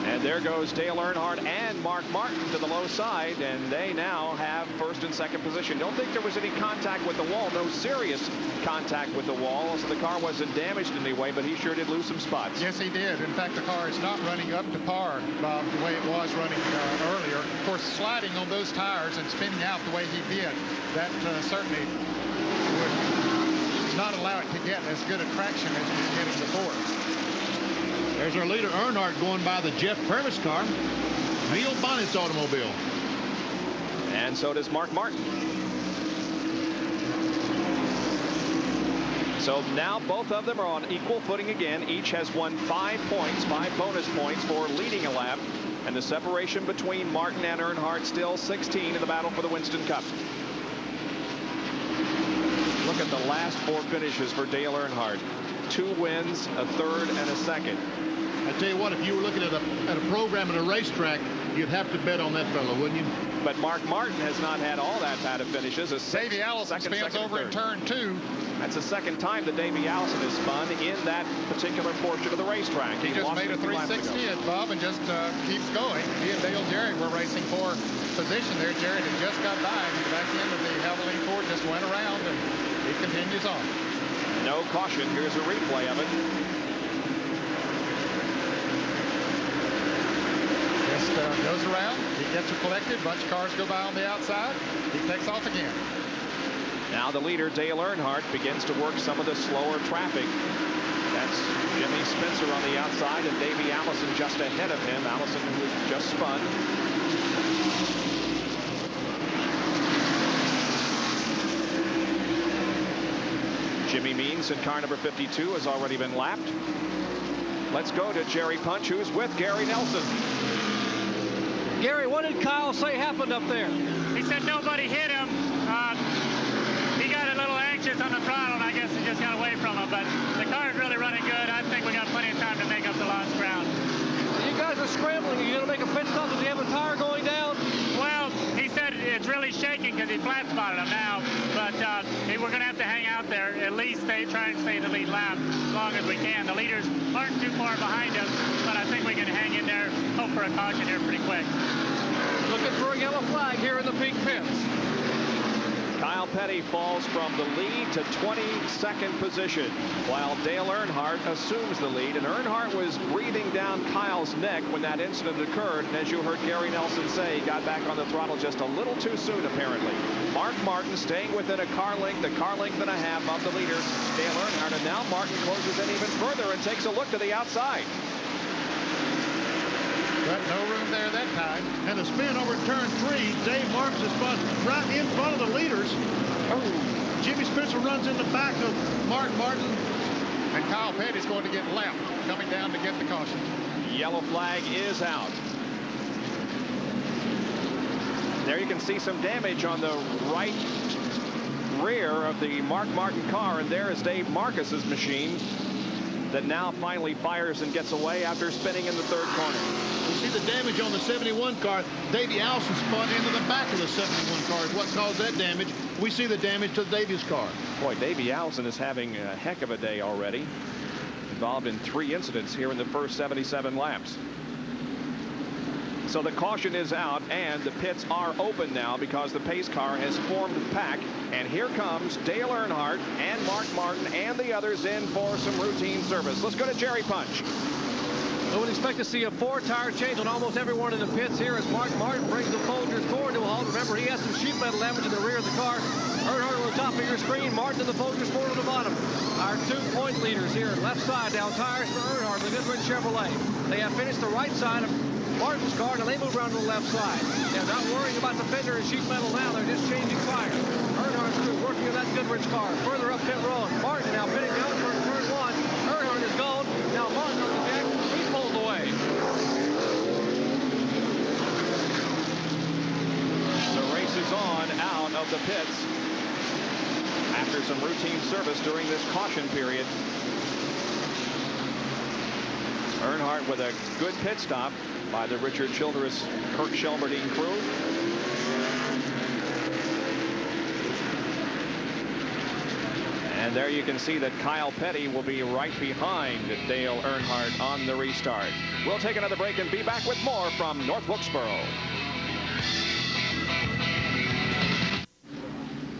And there goes Dale Earnhardt and Mark Martin to the low side, and they now have 1st and 2nd position. Don't think there was any contact with the wall, no serious contact with the wall, so the car wasn't damaged in any way, but he sure did lose some spots. Yes, he did. In fact, the car is not running up to par, Bob, the way it was running earlier. Of course, sliding on those tires and spinning out the way he did, that certainly would not allow it to get as good a traction as it was getting before. There's our leader, Earnhardt, going by the Jeff Purvis car. Neil Bonnett's automobile. And so does Mark Martin. So now both of them are on equal footing again. Each has won 5 points, 5 bonus points for leading a lap. And the separation between Martin and Earnhardt still 16 in the battle for the Winston Cup. Look at the last 4 finishes for Dale Earnhardt. 2 wins, a 3rd, and a 2nd. I tell you what, if you were looking at a program at a racetrack, you'd have to bet on that fellow, wouldn't you? But Mark Martin has not had all that bad of finishes. Davey Allison spins over in turn 2. That's the second time that Davey Allison has spun in that particular portion of the racetrack. He just made a 360 at Bob and just keeps going. He and Dale Jarrett were racing for position there. Jarrett had just got by and the back end of the Havoline Ford just went around, and he continues on. No caution. Here's a replay of it. Just goes around. He gets her collected. Bunch of cars go by on the outside. He takes off again. Now the leader, Dale Earnhardt, begins to work some of the slower traffic. That's Jimmy Spencer on the outside and Davey Allison just ahead of him. Allison, who has just spun. Jimmy Means in car number 52 has already been lapped. Let's go to Jerry Punch, who's with Gary Nelson. Gary, what did Kyle say happened up there? He said nobody hit him. He got a little anxious on the throttle, and I guess he just got away from him. But the car is really running good. I think we got plenty of time to make up the lost ground. You guys are scrambling. Are you going to make a pit stop? Does he have a tire going down? Well, he said it's really shaking because he flat spotted him now. But we're going to have to hang out there. At least try and stay the lead lap as long as we can. The leaders aren't too far behind us, but I think we can hang in there, hope for a caution here pretty quick. Looking for a yellow flag here in the pink pits. Kyle Petty falls from the lead to 22nd position, while Dale Earnhardt assumes the lead. And Earnhardt was breathing down Kyle's neck when that incident occurred. And as you heard Gary Nelson say, he got back on the throttle just a little too soon, apparently. Mark Martin staying within a car length and a half of the leader, Dale Earnhardt. And now Martin closes in even further and takes a look to the outside. But no room there that time. And the spin over turn 3, Dave Marks is spun right in front of the leaders. Oh. Jimmy Spencer runs in the back of Mark Martin. And Kyle Petty's going to get lapped, coming down to get the caution. Yellow flag is out. There you can see some damage on the right rear of the Mark Martin car, and there is Dave Marcus's machine that now finally fires and gets away after spinning in the third corner. You see the damage on the 71 car. Davey Allison spun into the back of the 71 car. What caused that damage? We see the damage to Davey's car. Boy, Davey Allison is having a heck of a day already. Involved in 3 incidents here in the first 77 laps. So the caution is out and the pits are open now because the pace car has formed the pack. And here comes Dale Earnhardt and Mark Martin and the others in for some routine service. Let's go to Jerry Punch. I would expect to see a 4-tire change on almost everyone in the pits here as Mark Martin brings the Folgers forward to a halt. Remember, he has some sheet metal damage in the rear of the car. Earnhardt on the top of your screen, Martin and the Folgers forward on the bottom. Our 2-point leaders here, left side down tires for Earnhardt, the Goodwin Chevrolet. They have finished the right side of Martin's car, and they move around to the left side. They're not worrying about the fender and sheet metal now. They're just changing fire. Earnhardt's crew working on that Goodwin's car. Further up pit road. Martin now pitting down for turn 1. Earnhardt is gone. Now Martin on the deck. He's pulled away. The race is on out of the pits after some routine service during this caution period. Earnhardt with a good pit stop by the Richard Childress, Kirk Shelmerdine crew. And there you can see that Kyle Petty will be right behind Dale Earnhardt on the restart. We'll take another break and be back with more from North Wilkesboro.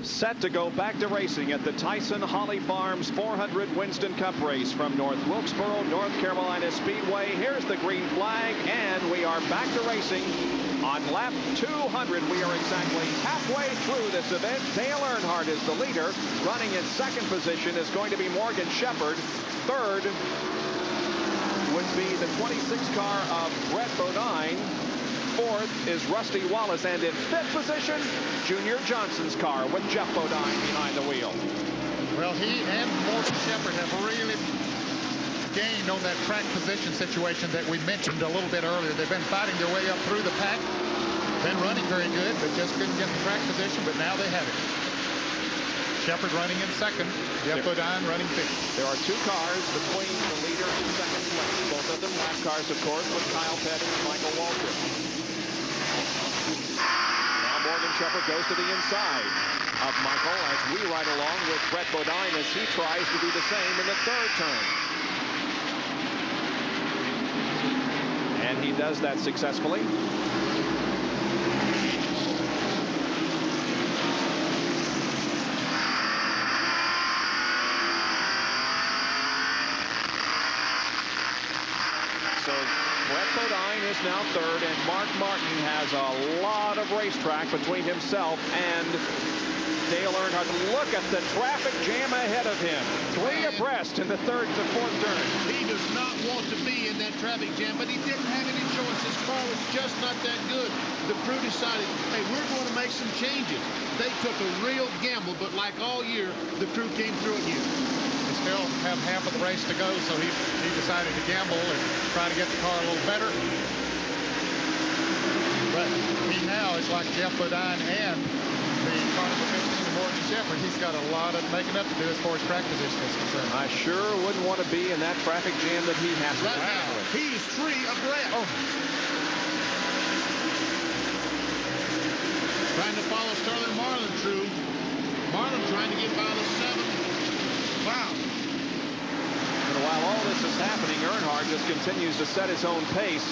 Set to go back to racing at the Tyson Holly Farms 400 Winston Cup race from North Wilkesboro, North Carolina Speedway. Here's the green flag, and we are back to racing on lap 200. We are exactly halfway through this event. Dale Earnhardt is the leader. Running in second position is going to be Morgan Shepherd. Third would be the 26 car of Brett Bodine. Fourth is Rusty Wallace, and in fifth position, Junior Johnson's car with Jeff Bodine behind the wheel. Well, he and Morgan Shepherd have really gained on that track position situation that we mentioned a little bit earlier. They've been fighting their way up through the pack, been running very good, but just couldn't get the track position, but now they have it. Shepherd running in second, Jeff Bodine running fifth. There are 2 cars between the leader and second place. Both of them lap cars, of course, with Kyle Petty and Michael Waltrip. Now Morgan Shepherd goes to the inside. of Michael as we ride along with Brett Bodine as he tries to do the same in the third turn. And he does that successfully. So Brett Bodine is now third, and Mark Martin has a lot of racetrack between himself and Dale Earnhardt. Look at the traffic jam ahead of him. Three abreast in the third to fourth turn. He does not want to be in that traffic jam, but he didn't have any choice. His car was just not that good. The crew decided, hey, we're going to make some changes. They took a real gamble, but like all year, the crew came through again. They still have half of the race to go, so he decided to gamble and try to get the car a little better. But he now is like Jeff Bodine and the car number 15, Morgan Shepherd. He's got a lot of making up to do as far as track position is concerned. I sure wouldn't want to be in that traffic jam that he has. Right now, he's three abreast. Oh. Trying to follow Sterling Marlin through. Marlin trying to get by the 7. Wow. And while all this is happening, Earnhardt just continues to set his own pace.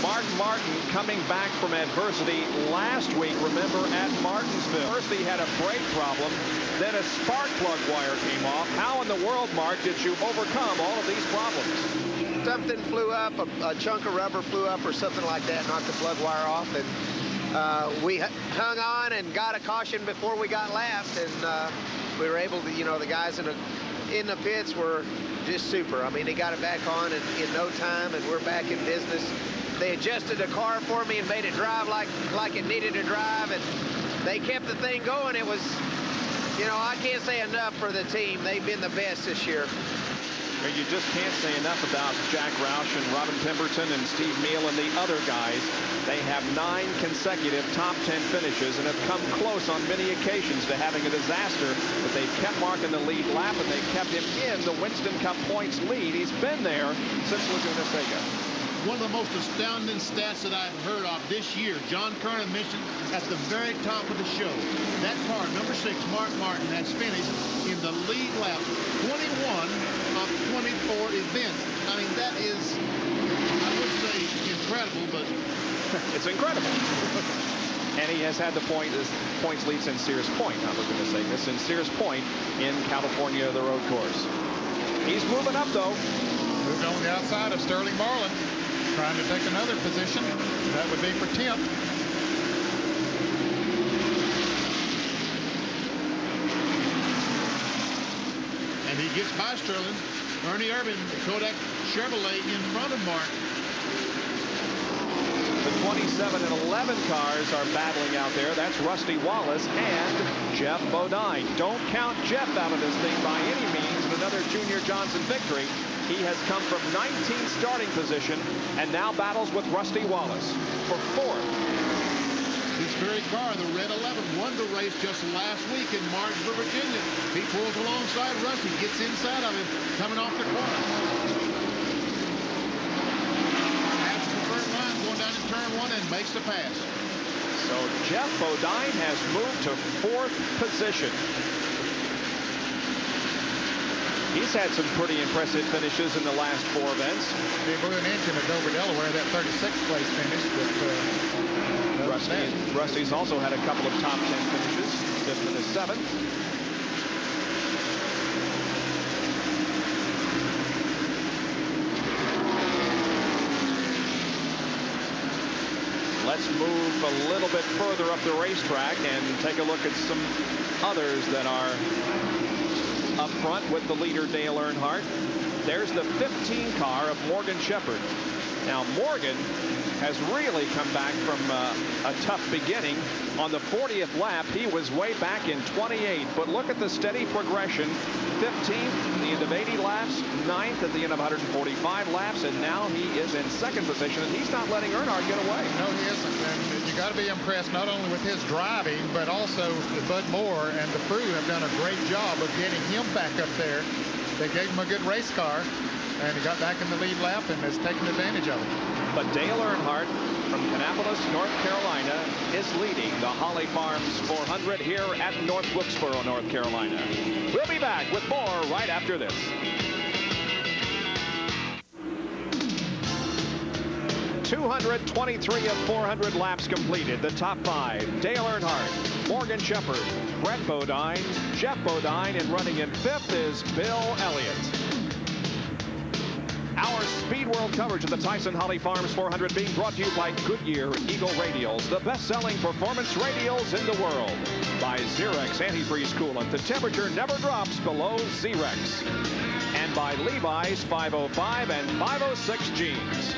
Mark Martin coming back from adversity last week, remember, at Martinsville. First he had a brake problem, then a spark plug wire came off. How in the world, Mark, did you overcome all of these problems? Something flew up, a chunk of rubber flew up or something like that, knocked the plug wire off, and we hung on and got a caution before we got lapped, and we were able to, you know, the guys in the pits were just super. I mean, they got it back on in no time, and we're back in business. They adjusted the car for me and made it drive like it needed to drive, and they kept the thing going. It was, you know, I can't say enough for the team. They've been the best this year. You just can't say enough about Jack Roush and Robin Pemberton and Steve Meal and the other guys. They have 9 consecutive top 10 finishes and have come close on many occasions to having a disaster, but they've kept Mark in the lead lap, and they've kept him in the Winston Cup points lead. He's been there since Laguna Seca. One of the most astounding stats that I've heard of this year, John Kernan mentioned at the very top of the show, that car, number 6, Mark Martin, has finished in the lead lap 21 of 24 events. I mean, that is, I would say, incredible, but... It's incredible. And he has had the points lead since Sears Point. I'm looking to say this in Sears Point in California, the road course. He's moving up, though. Moving on the outside of Sterling Marlin, trying to take another position. That would be for 10th. And he gets by Sterling. Ernie Irvin, Kodak Chevrolet in front of Mark. The 27 and 11 cars are battling out there. That's Rusty Wallace and Jeff Bodine. Don't count Jeff out of this thing by any means in another Junior Johnson victory. He has come from 19th starting position and now battles with Rusty Wallace for 4th. This very car, the red 11, won the race just last week in Martinsville, Virginia. He pulls alongside Rusty, gets inside of him, coming off the corner. Passes the first line, going down to turn 1 and makes the pass. So Jeff Bodine has moved to 4th position. He's had some pretty impressive finishes in the last 4 events. He blew an engine at Dover, Delaware, that 36th place finish with Rusty's also had a couple of top 10 finishes. This one is 7th. Let's move a little bit further up the racetrack and take a look at some others that are up front with the leader, Dale Earnhardt. There's the 15 car of Morgan Shepherd. Now, Morgan has really come back from a tough beginning. On the 40th lap, he was way back in 28th, but look at the steady progression. 15th at the end of 80 laps, 9th at the end of 145 laps, and now he is in 2nd position, and he's not letting Earnhardt get away. No, he isn't, and you got to be impressed not only with his driving, but also Bud Moore and the crew have done a great job of getting him back up there. They gave him a good race car, And he got back in the lead lap and has taken advantage of it. But Dale Earnhardt from Kannapolis, North Carolina, is leading the Holly Farms 400 here at North Wilkesboro, North Carolina. We'll be back with more right after this. .223 of 400 laps completed. The top 5, Dale Earnhardt, Morgan Shepherd, Brett Bodine, Jeff Bodine, and running in 5th is Bill Elliott. Our Speed World coverage of the Tyson Holly Farms 400 being brought to you by Goodyear Eagle Radials, the best-selling performance radials in the world. By Xerex Antifreeze Coolant, the temperature never drops below Xerex. And by Levi's 505 and 506 jeans.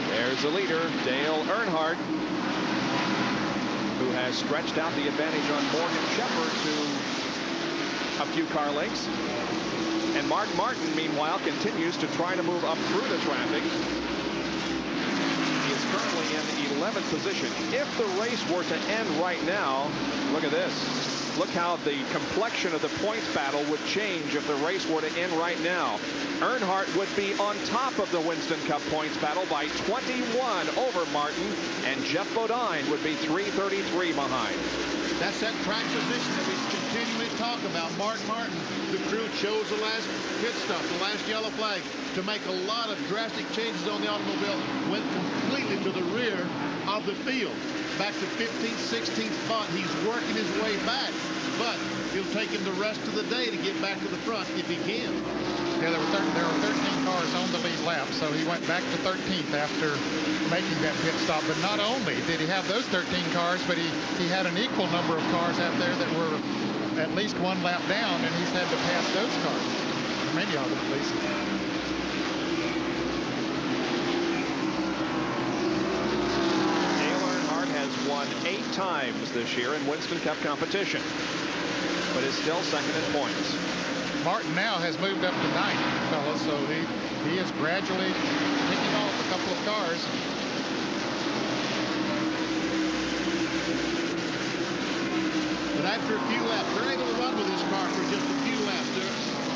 There's the leader, Dale Earnhardt, who has stretched out the advantage on Morgan Shepherd to a few car lengths. And Mark Martin, meanwhile, continues to try to move up through the traffic. He is currently in 11th position. If the race were to end right now, look at this. Look how the complexion of the points battle would change if the race were to end right now. Earnhardt would be on top of the Winston Cup points battle by 21 over Martin, and Jeff Bodine would be 333 behind. That's that track position that we continually talk about. Mark Martin, the crew chose the last pit stop, the last yellow flag, to make a lot of drastic changes on the automobile. Went completely to the rear of the field. Back to 15th, 16th spot. He's working his way back, but it'll take him the rest of the day to get back to the front if he can. Yeah, there were 13 cars on the lead lap, so he went back to 13th after making that pit stop. But not only did he have those 13 cars, but he had an equal number of cars out there that were at least one lap down, and he's had to pass those cars. Many of them, at least. Won 8 times this year in Winston Cup competition, but is still second in points. Martin now has moved up to 9th, fellas, so he is gradually picking off a couple of cars. But after a few laps, they're able to run with this car for just a few laps.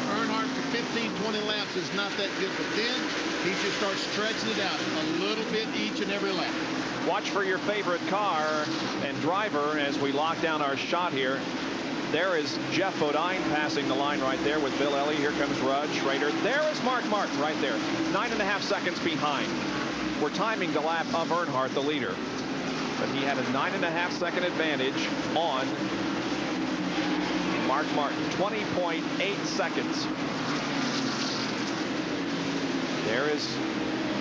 Earnhardt for 15, 20 laps is not that good, but then he just starts stretching it out a little bit each and every lap. Watch for your favorite car and driver as we lock down our shot here. There is Jeff Bodine passing the line right there with Bill Elliott. Here comes Rud Schrader. There is Mark Martin right there, 9.5 seconds behind. We're timing the lap of Earnhardt, the leader. But he had a 9.5 second advantage on Mark Martin, 20.8 seconds. There is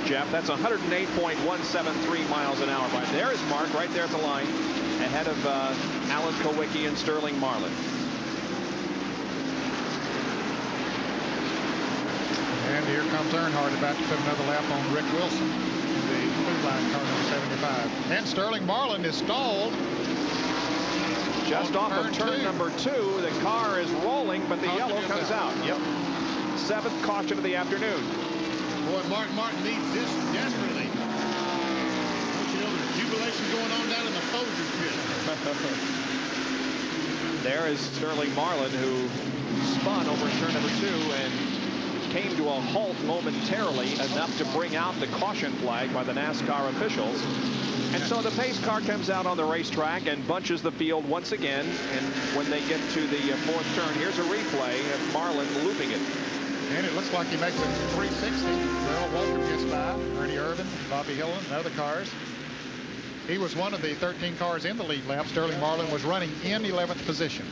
Jeff. That's 108.173 miles an hour. There is Mark right there at the line, ahead of Alan Kowicki and Sterling Marlin. And here comes Earnhardt about to put another lap on Rick Wilson, the blue line car number 75. And Sterling Marlin is stalled. Just off of turn number 2, the car is rolling, but the yellow comes out. Yep. 7th caution of the afternoon. Boy, Mark Martin needs this desperately. Don't you know there's jubilation going on down in the Folgers pit. There is Sterling Marlin, who spun over turn number 2 and came to a halt momentarily, enough to bring out the caution flag by the NASCAR officials. And so the pace car comes out on the racetrack and bunches the field once again. And when they get to the 4th turn, here's a replay of Marlin looping it. And it looks like he makes a 360. Well, Walker gets by. Ernie Irvin, Bobby Hillin, and other cars. He was one of the 13 cars in the lead lap. Sterling Marlin was running in 11th position.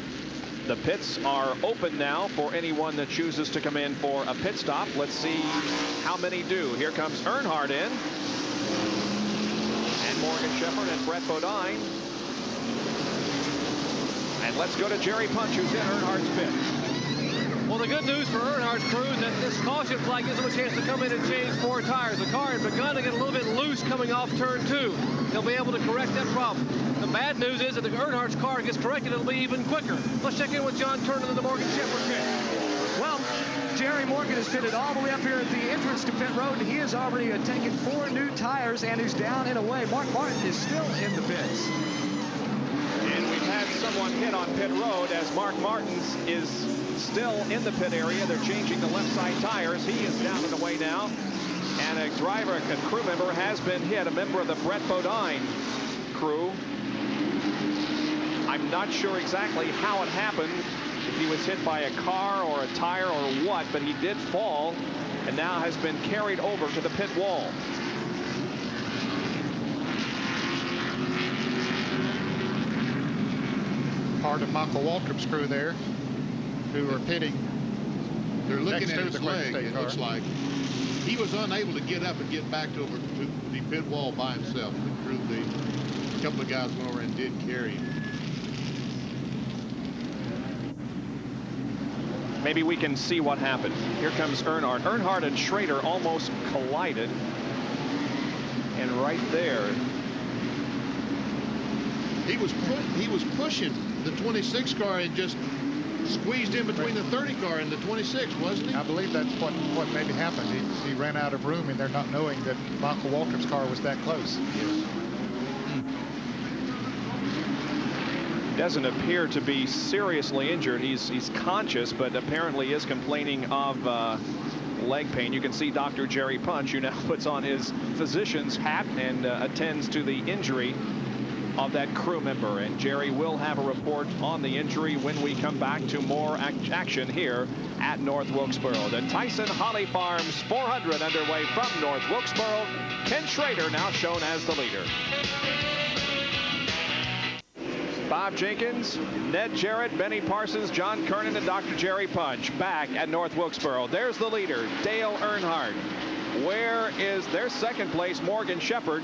The pits are open now for anyone that chooses to come in for a pit stop. Let's see how many do. Here comes Earnhardt in. And Morgan Shepherd and Brett Bodine. And let's go to Jerry Punch, who's in Earnhardt's pit. Well, the good news for Earnhardt's crew is that this caution flag gives them a chance to come in and change 4 tires. The car had begun to get a little bit loose coming off turn 2. They'll be able to correct that problem. The bad news is that the Earnhardt's car gets corrected, it'll be even quicker. Let's check in with John Turner in the Morgan Shepherd pit. Well, Jerry Morgan is pitted all the way up here at the entrance to pit road. He has already taken 4 new tires and he's down and away. Mark Martin is still in the pits. And we've had someone hit on pit road as Mark Martin is still in the pit area. They're changing the left side tires. He is down and away now. And a driver, a crew member, has been hit, a member of the Brett Bodine crew. I'm not sure exactly how it happened, if he was hit by a car or a tire or what, but he did fall and now has been carried over to the pit wall. Part of Michael Waltrip's crew there, who are pitting. They're looking next at to his the Clinton leg. State It car. looks like he was unable to get up and get back to the pit wall by himself. A couple of guys went over and did carry him. Maybe we can see what happened. Here comes Earnhardt. Earnhardt and Schrader almost collided. And right there, he was pushing the 26 car and just squeezed in between the 30 car and the 26, wasn't he? I believe that's what maybe happened. He ran out of room, and they're not knowing that Michael Waltrip's car was that close. Yes. doesn't appear to be seriously injured. He's conscious, but apparently is complaining of leg pain. You can see Dr. Jerry Punch, who now puts on his physician's hat and attends to the injury of that crew member. And Jerry will have a report on the injury when we come back to more action here at North Wilkesboro. The Tyson Holly Farms 400 underway from North Wilkesboro. Ken Schrader now shown as the leader. Bob Jenkins, Ned Jarrett, Benny Parsons, John Kernan, and Dr. Jerry Punch back at North Wilkesboro. There's the leader, Dale Earnhardt. Where is their second place, Morgan Shepherd?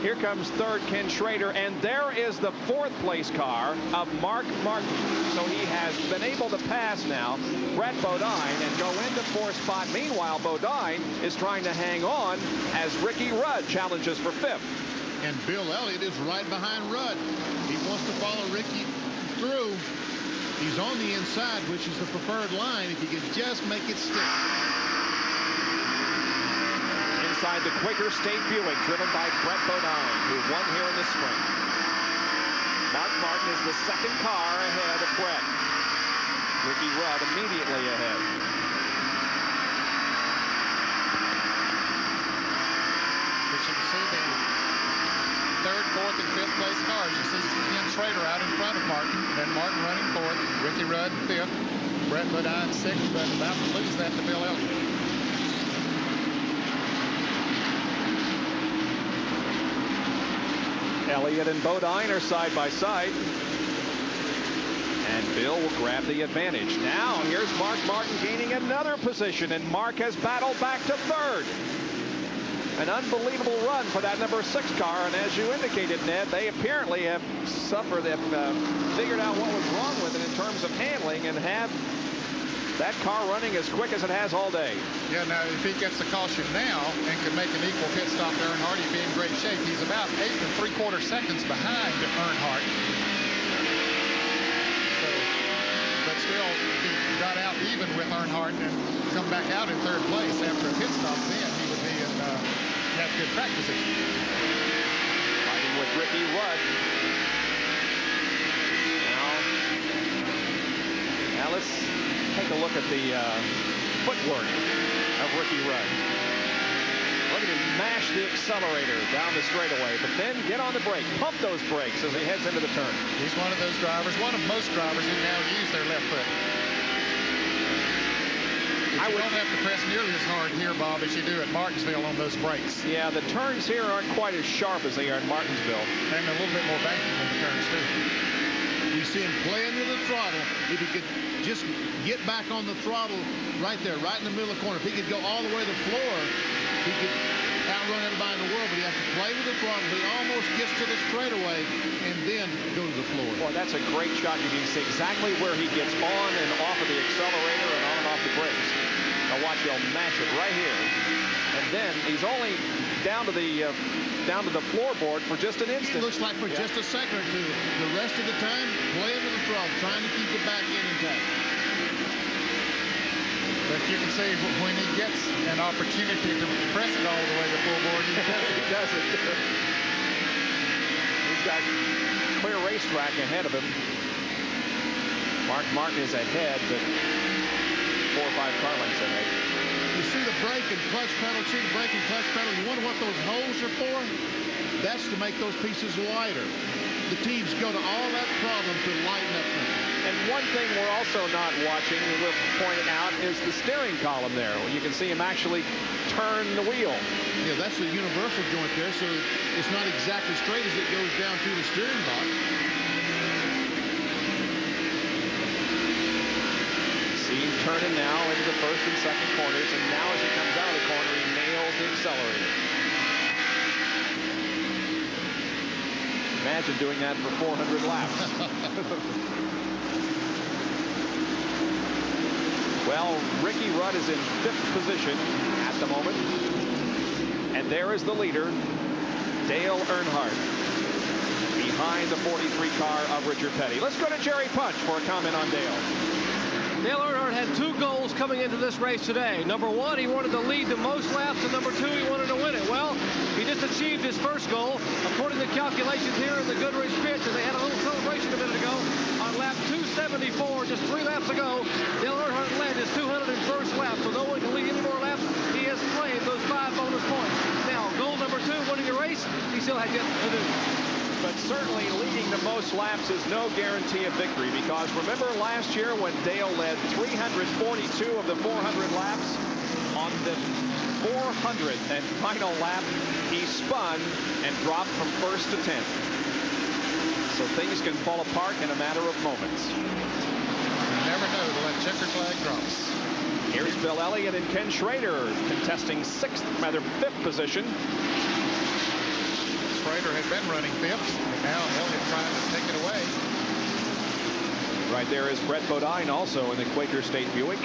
Here comes third, Ken Schrader, and there is the fourth place car of Mark Martin. So he has been able to pass now Brett Bodine and go into fourth spot. Meanwhile, Bodine is trying to hang on as Ricky Rudd challenges for fifth. And Bill Elliott is right behind Rudd. He wants to follow Ricky through. He's on the inside, which is the preferred line, if he could just make it stick. Inside the Quaker State Buick, driven by Brett Bodine, who won here in the spring. Mark Martin is the second car ahead of Brett. Ricky Rudd immediately ahead. But you can see the third, fourth, and fifth place cars. You see Ken Schrader out in front of Martin, then Martin running fourth, Ricky Rudd fifth, Brett Bodine sixth, but about to lose that to Bill Elliott. Elliott and Bodine are side by side. And Bill will grab the advantage. Now here's Mark Martin gaining another position, and Mark has battled back to third. An unbelievable run for that number 6 car, and as you indicated, Ned, they apparently have figured out what was wrong with it in terms of handling and have that car running as quick as it has all day. Yeah, now if he gets the caution now and can make an equal pit stop to Earnhardt, he'd be in great shape. He's about 8 3/4 seconds behind Earnhardt. So, but still, he got out even with Earnhardt and come back out in third place after a pit stop. Then he would be in have good track position. Fighting with Ricky Rudd. Now let's take a look at the footwork of Ricky Rudd. Look at him mash the accelerator down the straightaway, but then get on the brake, pump those brakes as he heads into the turn. He's one of those drivers, one of most drivers who now use their left foot. I don't have to press nearly as hard here, Bob, as you do at Martinsville on those brakes. Yeah, the turns here aren't quite as sharp as they are in Martinsville. And a little bit more banking in the turns, too. You see him playing with the throttle. If he could just get back on the throttle right there, right in the middle of the corner. If he could go all the way to the floor, he could outrun everybody in the world, but he has to play with the throttle. He almost gets to the straightaway and then go to the floor. Boy, that's a great shot. You can see exactly where he gets on and off of the accelerator and on and off the brakes. Now watch, he'll mash it right here. And then he's only down to the floorboard for just an instant. It looks like for just a second or two. The rest of the time, playing with the throttle, trying to keep the back end intact. But you can see when he gets an opportunity to press it all the way to full board, he does it. He's got clear racetrack ahead of him. Mark Martin is ahead, but 4 or 5 car lengths ahead. You see the brake and clutch pedal, see the brake and clutch pedal. You wonder what those holes are for? That's to make those pieces lighter. The teams go to all that problem to lighten up things. And one thing we're also not watching, we'll point it out, is the steering column there. You can see him actually turn the wheel. Yeah, that's the universal joint there, so it's not exactly straight as it goes down to the steering box. See him turning now into the first and second corners, and now as he comes out of the corner, he nails the accelerator. Imagine doing that for 400 laps. Well, Ricky Rudd is in 5th position at the moment. And there is the leader, Dale Earnhardt, behind the 43 car of Richard Petty. Let's go to Jerry Punch for a comment on Dale. Dale Earnhardt had 2 goals coming into this race today. Number 1, he wanted to lead the most laps, and number 2, he wanted to win it. Well, he just achieved his first goal. According to calculations here in the Goodrich pit, and they had a little celebration a minute ago, on lap 274, just 3 laps ago, Dale Earnhardt led his 201st lap, so no one can lead any more laps. He has claimed those 5 bonus points. Now, goal number 2, winning the race, he still has yet to do. But certainly leading the most laps is no guarantee of victory, because remember last year when Dale led 342 of the 400 laps, on the 400th and final lap, he spun and dropped from 1st to 10th. So things can fall apart in a matter of moments. You never know to let checker flag drops. Here's Bill Elliott and Ken Schrader contesting 5th position. Schrader had been running 5th, and now Elliott trying to take it away. Right there is Brett Bodine, also in the Quaker State Buick.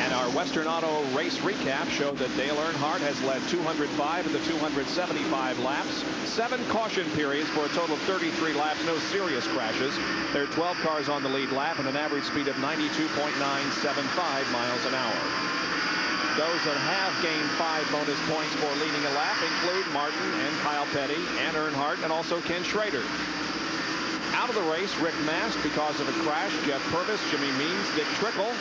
And our Western Auto race recap showed that Dale Earnhardt has led 205 of the 275 laps, 7 caution periods for a total of 33 laps, no serious crashes. There are 12 cars on the lead lap and an average speed of 92.975 miles an hour. Those that have gained 5 bonus points for leading a lap include Martin and Kyle Petty and Earnhardt, and also Ken Schrader. Out of the race, Rick Mast because of a crash, Jeff Purvis, Jimmy Means, Dick Trickle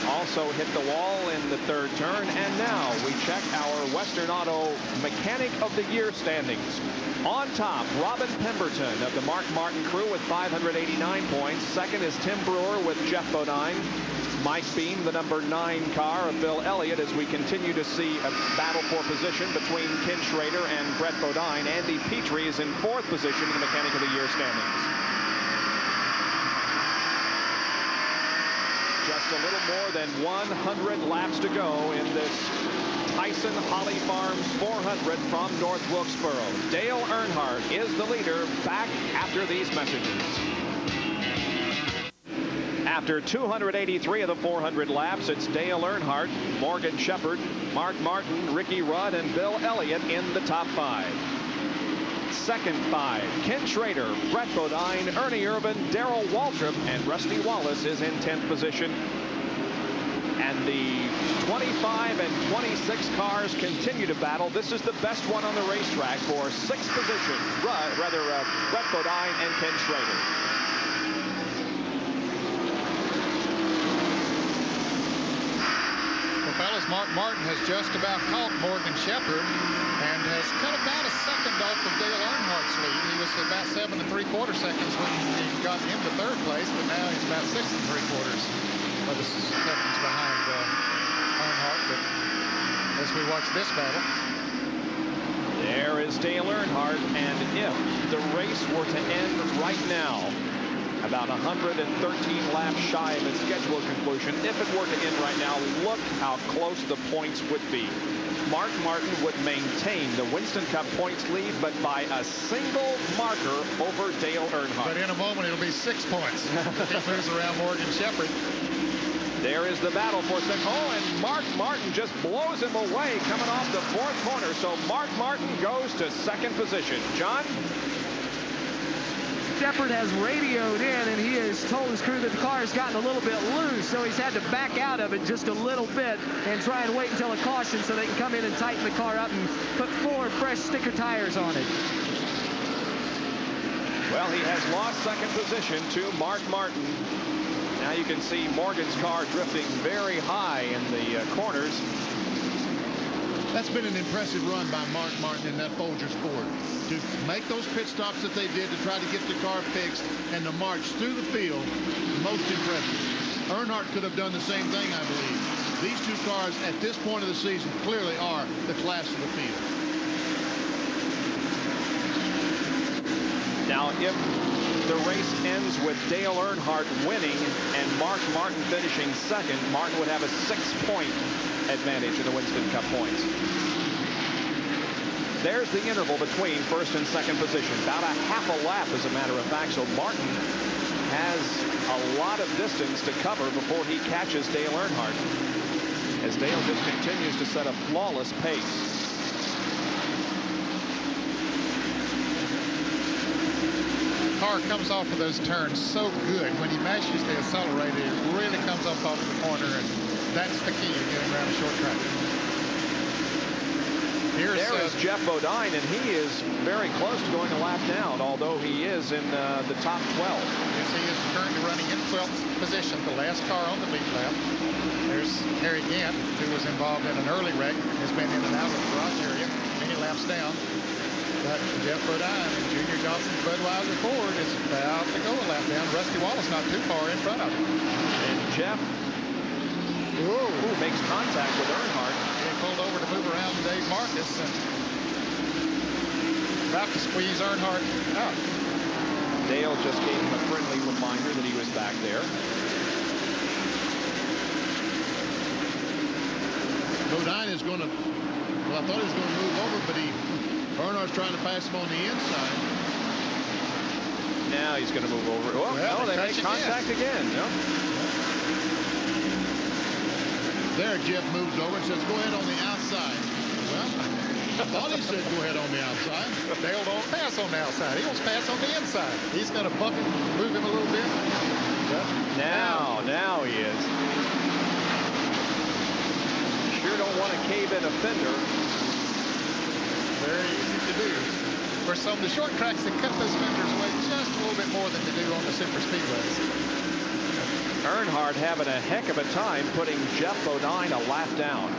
also hit the wall in the 3rd turn. And now we check our Western Auto Mechanic of the Year standings. On top, Robin Pemberton of the Mark Martin crew with 589 points. Second is Tim Brewer with Jeff Bodine. Mike Beam, the number 9 car of Bill Elliott, as we continue to see a battle for position between Ken Schrader and Brett Bodine. Andy Petrie is in 4th position in the Mechanic of the Year standings. Just a little more than 100 laps to go in this Tyson Holly Farms 400 from North Wilkesboro. Dale Earnhardt is the leader, back after these messages. After 283 of the 400 laps, it's Dale Earnhardt, Morgan Shepherd, Mark Martin, Ricky Rudd, and Bill Elliott in the top 5. Second 5, Ken Schrader, Brett Bodine, Ernie Irvin, Darrell Waltrip, and Rusty Wallace is in 10th position. And the 25 and 26 cars continue to battle. This is the best one on the racetrack for 6th position. Brett Bodine and Ken Schrader. Fellas, Mark Martin has just about caught Morgan Shepherd and has cut about a second off of Dale Earnhardt's lead. He was about 7 3/4 seconds when he got into 3rd place, but now he's about 6 3/4 seconds behind Earnhardt. But as we watch this battle, there is Dale Earnhardt, and if the race were to end right now, about 113 laps shy of its scheduled conclusion, if it were to end right now, look how close the points would be. Mark Martin would maintain the Winston Cup points lead, but by a single marker over Dale Earnhardt. But in a moment, it'll be 6 points. He moves around Morgan Shepherd. There is the battle for second. Oh, and Mark Martin just blows him away coming off the 4th corner. So Mark Martin goes to 2nd position. John? Shepherd has radioed in, and he has told his crew that the car has gotten a little bit loose, so he's had to back out of it just a little bit and try and wait until a caution so they can come in and tighten the car up and put 4 fresh sticker tires on it. Well, he has lost second position to Mark Martin. Now you can see Morgan's car drifting very high in the corners. That's been an impressive run by Mark Martin in that Folgers Ford. To make those pit stops that they did to try to get the car fixed and to march through the field, most impressive. Earnhardt could have done the same thing, I believe. These two cars at this point of the season clearly are the class of the field. Now, if the race ends with Dale Earnhardt winning and Mark Martin finishing second, Martin would have a 6-point advantage in the Winston Cup points. There's the interval between first and second position. About a half a lap, as a matter of fact. So Martin has a lot of distance to cover before he catches Dale Earnhardt, as Dale just continues to set a flawless pace. Car comes off of those turns so good. When he mashes the accelerator, it really comes up off the corner, and that's the key to getting around a short track. There is Jeff Bodine, and he is very close to going a lap down, although he is in the top 12. Yes, he is currently running in 12th position, the last car on the lead lap. There's Harry Gant, who was involved in an early wreck, has been in and out of the garage area, many laps down. But Jeff Bodine and Junior Johnson's Budweiser Ford is about to go a lap down. Rusty Wallace not too far in front of him. And Jeff makes contact with Earnhardt. He pulled over to move around Dave Marcus and about to squeeze Earnhardt out. Dale just gave him a friendly reminder that he was back there. Bodine is going to, well, I thought he was going to move over, but Earnhardt's trying to pass him on the inside. Now he's going to move over. Oh, well, they make contact again. Yep. There, Jeff moves over and says, go ahead on the outside. Well, I thought he said go ahead on the outside. Dale don't pass on the outside. He wants to pass on the inside. He's going to bump him, move him a little bit. Yep. Now he is. Sure don't want to cave in a fender. Very easy to do. For some of the short tracks, they cut those fenders away just a little bit more than they do on the super speedways. Earnhardt having a heck of a time putting Jeff Bodine a lap down.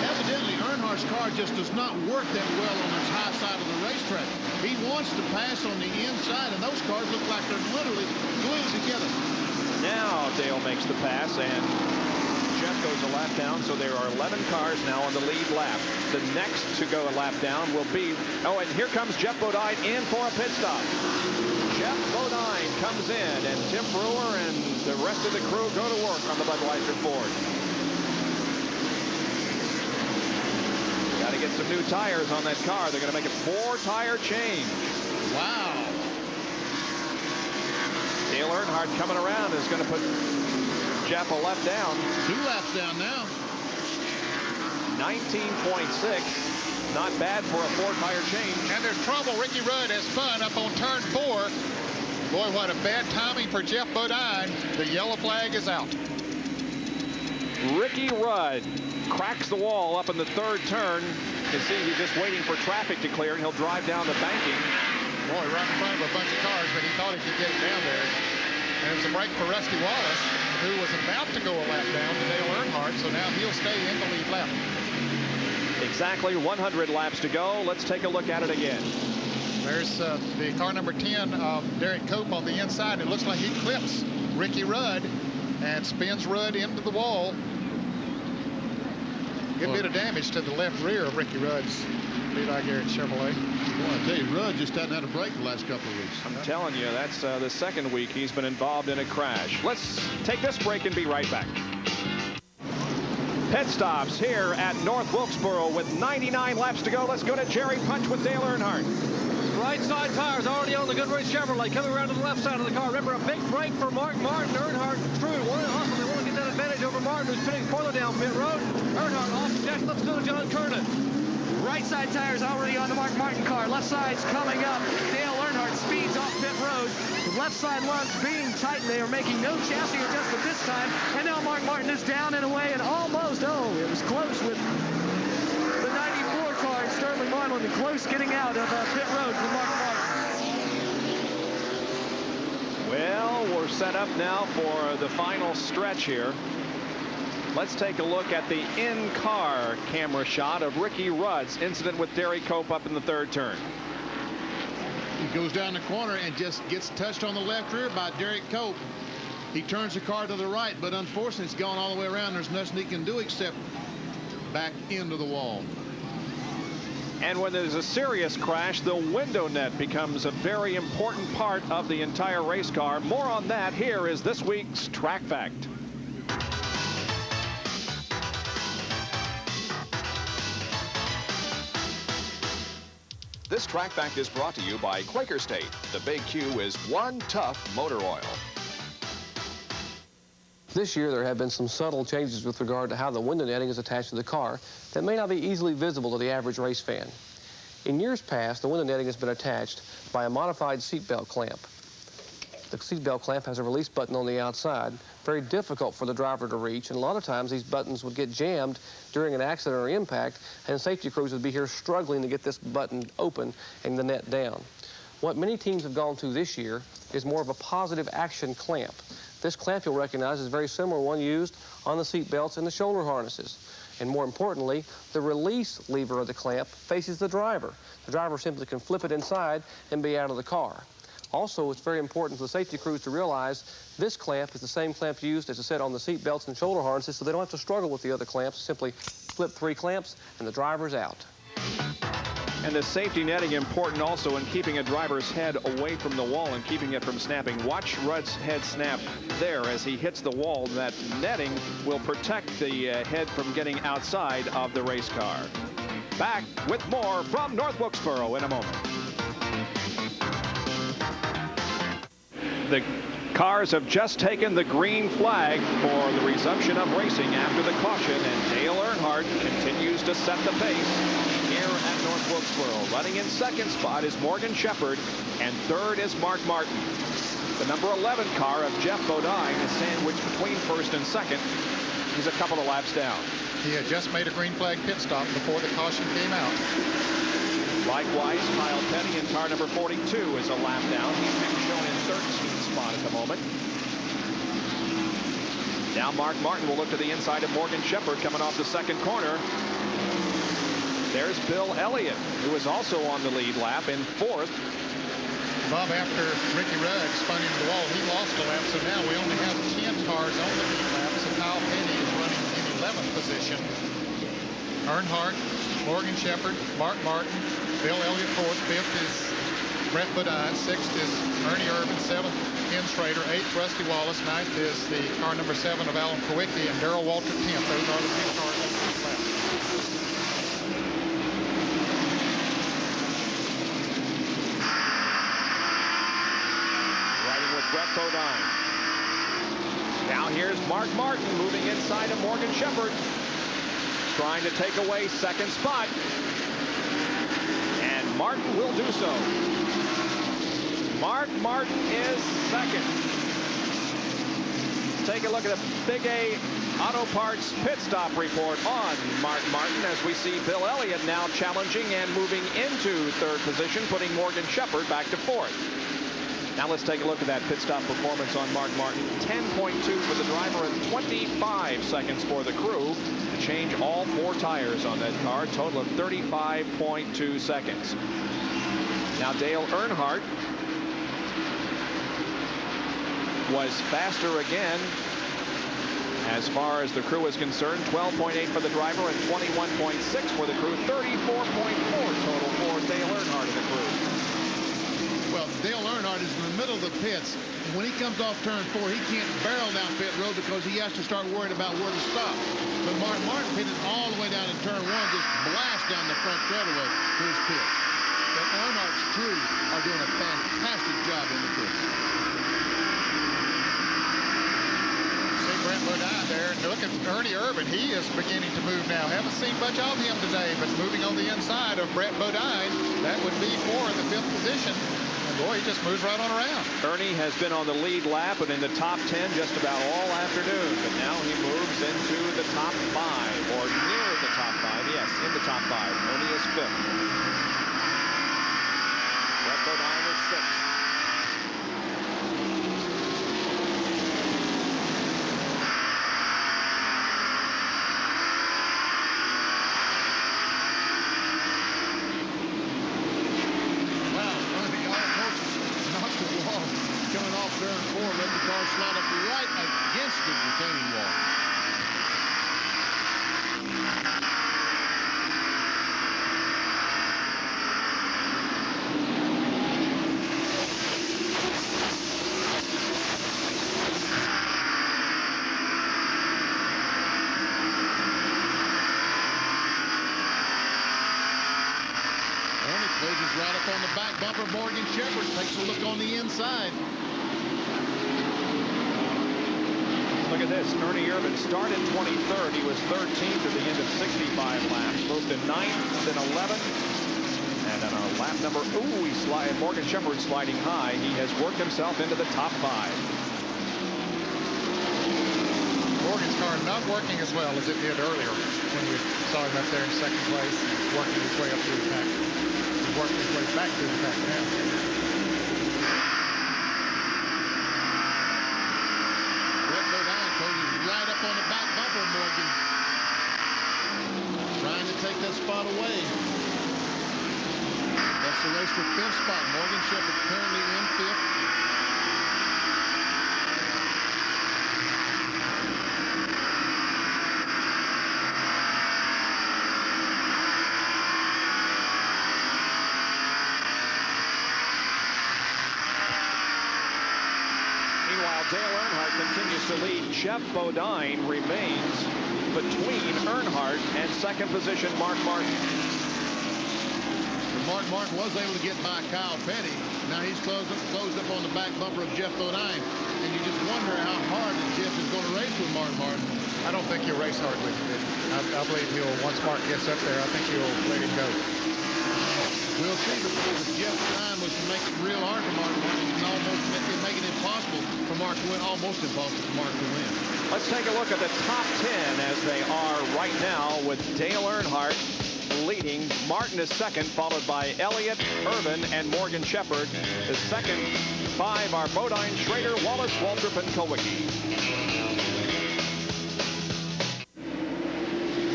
Evidently, Earnhardt's car just does not work that well on this high side of the racetrack. He wants to pass on the inside, and those cars look like they're literally glued together. Now Dale makes the pass, and Jeff goes a lap down, so there are 11 cars now on the lead lap. The next to go a lap down will be, oh, and here comes Jeff Bodine in for a pit stop. Jeff Bodine comes in, and Tim Brewer and the rest of the crew go to work on the Budweiser Ford. Got to get some new tires on that car. They're going to make a 4-tire change. Wow. Dale Earnhardt coming around is going to put Jeff a lap down. 2 laps down now. 19.6. Not bad for a 4-tire change. And there's trouble. Ricky Rudd has spun up on turn 4. Boy, what a bad timing for Jeff Bodine. The yellow flag is out. Ricky Rudd cracks the wall up in the 3rd turn. You see he's just waiting for traffic to clear, and he'll drive down the banking. Boy, right in front of a bunch of cars, but he thought he could get it down there. And it was a break for Rusty Wallace, who was about to go a lap down to Dale Earnhardt, so now he'll stay in the lead lap. Exactly 100 laps to go. Let's take a look at it again. There's the car number 10 of Derek Cope on the inside. It looks like he clips Ricky Rudd and spins Rudd into the wall. Good bit of damage to the left rear of Ricky Rudd's Levi Garrett Chevrolet. Boy, I tell you, Rudd just hadn't had a break the last couple of weeks. I'm telling you, that's the 2nd week he's been involved in a crash. Let's take this break and be right back. Pit stops here at North Wilkesboro with 99 laps to go. Let's go to Jerry Punch with Dale Earnhardt. Right side tires already on the Goodrich Chevrolet. Coming around to the left side of the car. Remember, a big break for Mark Martin. Earnhardt through. They want to get that advantage over Martin, who's pitting further down pit road. Earnhardt off the deck. Let's go to John Kernan. Right side tires already on the Mark Martin car. Left side's coming up. Dale Earnhardt speeds off pit road. The left side lungs being tightened. They are making no chassis adjustment this time. And now Mark Martin is down and away and almost, it was close with the 94 car and Sterling Marlin, close getting out of pit road for Mark Martin. Well, we're set up now for the final stretch here. Let's take a look at the in-car camera shot of Ricky Rudd's incident with Derry Cope up in the third turn. He goes down the corner and just gets touched on the left rear by Derek Cope. He turns the car to the right, but unfortunately it's gone all the way around. There's nothing he can do except back into the wall. And when there's a serious crash, the window net becomes a very important part of the entire race car. More on that. Here is this week's Track Fact. This Track Fact is brought to you by Quaker State. The Big Q is one tough motor oil. This year, there have been some subtle changes with regard to how the window netting is attached to the car that may not be easily visible to the average race fan. In years past, the window netting has been attached by a modified seatbelt clamp. The seatbelt clamp has a release button on the outside, very difficult for the driver to reach, and a lot of times these buttons would get jammed during an accident or impact, and safety crews would be here struggling to get this button open and the net down. What many teams have gone to this year is more of a positive action clamp. This clamp you'll recognize is very similar to one used on the seat belts and the shoulder harnesses. And more importantly, the release lever of the clamp faces the driver. The driver simply can flip it inside and be out of the car. Also, it's very important for the safety crews to realize this clamp is the same clamp used as I said on the seat belts and shoulder harnesses, so they don't have to struggle with the other clamps. Simply flip 3 clamps and the driver's out. And the safety netting important also in keeping a driver's head away from the wall and keeping it from snapping. Watch Rudd's head snap there as he hits the wall. That netting will protect the head from getting outside of the race car. Back with more from North Wilkesboro in a moment. The cars have just taken the green flag for the resumption of racing after the caution, and Dale Earnhardt continues to set the pace here at North Wilkesboro. Running in second spot is Morgan Shepherd, and third is Mark Martin. The number 11 car of Jeff Bodine is sandwiched between first and second. He's a couple of laps down. He had just made a green flag pit stop before the caution came out. Likewise, Kyle Petty in car number 42 is a lap down. He's being shown in 13th spot at the moment. Now Mark Martin will look to the inside of Morgan Shepherd coming off the second corner. There's Bill Elliott, who is also on the lead lap in fourth. Bob, after Ricky Rudd spun into the wall, he lost a lap, so now we only have 10 cars on the lead lap, so Kyle Petty is running in 11th position. Earnhardt, Morgan Shepherd, Mark Martin, Bill Elliott fourth, fifth is Brett Bodine, sixth is Ernie Irvin, seventh Ken Schrader, eighth Rusty Wallace, ninth is the car number 7 of Alan Kowicki, and Darrell Walter 10th. Those are the 10 cars on the lead lap. Riding with Brett Bodine. Now here's Mark Martin moving inside of Morgan Shepherd, trying to take away second spot. And Martin will do so. Mark Martin is second. Take a look at the Big A Auto Parts pit stop report on Mark Martin as we see Bill Elliott now challenging and moving into third position, putting Morgan Shepherd back to fourth. Now let's take a look at that pit stop performance on Mark Martin. 10.2 for the driver and 25 seconds for the crew to change all 4 tires on that car. Total of 35.2 seconds. Now Dale Earnhardt was faster again as far as the crew is concerned. 12.8 for the driver and 21.6 for the crew. 34.4 total for Dale Earnhardt and the crew. Well, Dale Earnhardt is in the middle of the pits. When he comes off turn 4, he can't barrel down pit road because he has to start worrying about where to stop. But Mark Martin pitted all the way down in turn 1, just blast down the front straightaway to his pit. But Earnhardt's crew are doing a fantastic job in the pits. See Brett Bodine there. Look at Ernie Irvin. He is beginning to move now. Haven't seen much of him today, but moving on the inside of Brett Bodine. That would be for the 5th position. Boy, he just moves right on around. Ernie has been on the lead lap and in the top 10 just about all afternoon, but now he moves into the top 5, or near the top 5. Yes, in the top 5. Ernie is 5th. Brett Bodine is 6th. Closes right up on the back bumper. Morgan Shepherd takes a look on the inside. Look at this. Ernie Irvin started 23rd. He was 13th at the end of 65 laps. Moved to 9th, then 11th. And on a lap number, Morgan Shepherd sliding high. He has worked himself into the top 5. Morgan's car not working as well as it did earlier when you saw him up there in second place, working his way up to the pack. He's working his way back to the pack now. Right up on the back bumper, Morgan. Trying to take that spot away. That's the race for 5th spot. Morgan Shepherd currently in 5th. Dale Earnhardt continues to lead. Jeff Bodine remains between Earnhardt and second position Mark Martin. Mark Martin was able to get by Kyle Petty. Now he's closed up on the back bumper of Jeff Bodine. And you just wonder how hard that Jeff is going to race with Mark Martin. I don't think he'll race hard with him. I believe he'll, once Mark gets up there, I think he'll let him go. We'll see, but Jeff Bodine was to make it real hard for Mark Martin. He can almost make it impossible for Mark to win, almost impossible for Mark to win. Let's take a look at the top 10 as they are right now, with Dale Earnhardt leading. Martin is second, followed by Elliott, Irvin, and Morgan Shepherd. The second 5 are Bodine, Schrader, Wallace, Waltrip, and Kulwicki.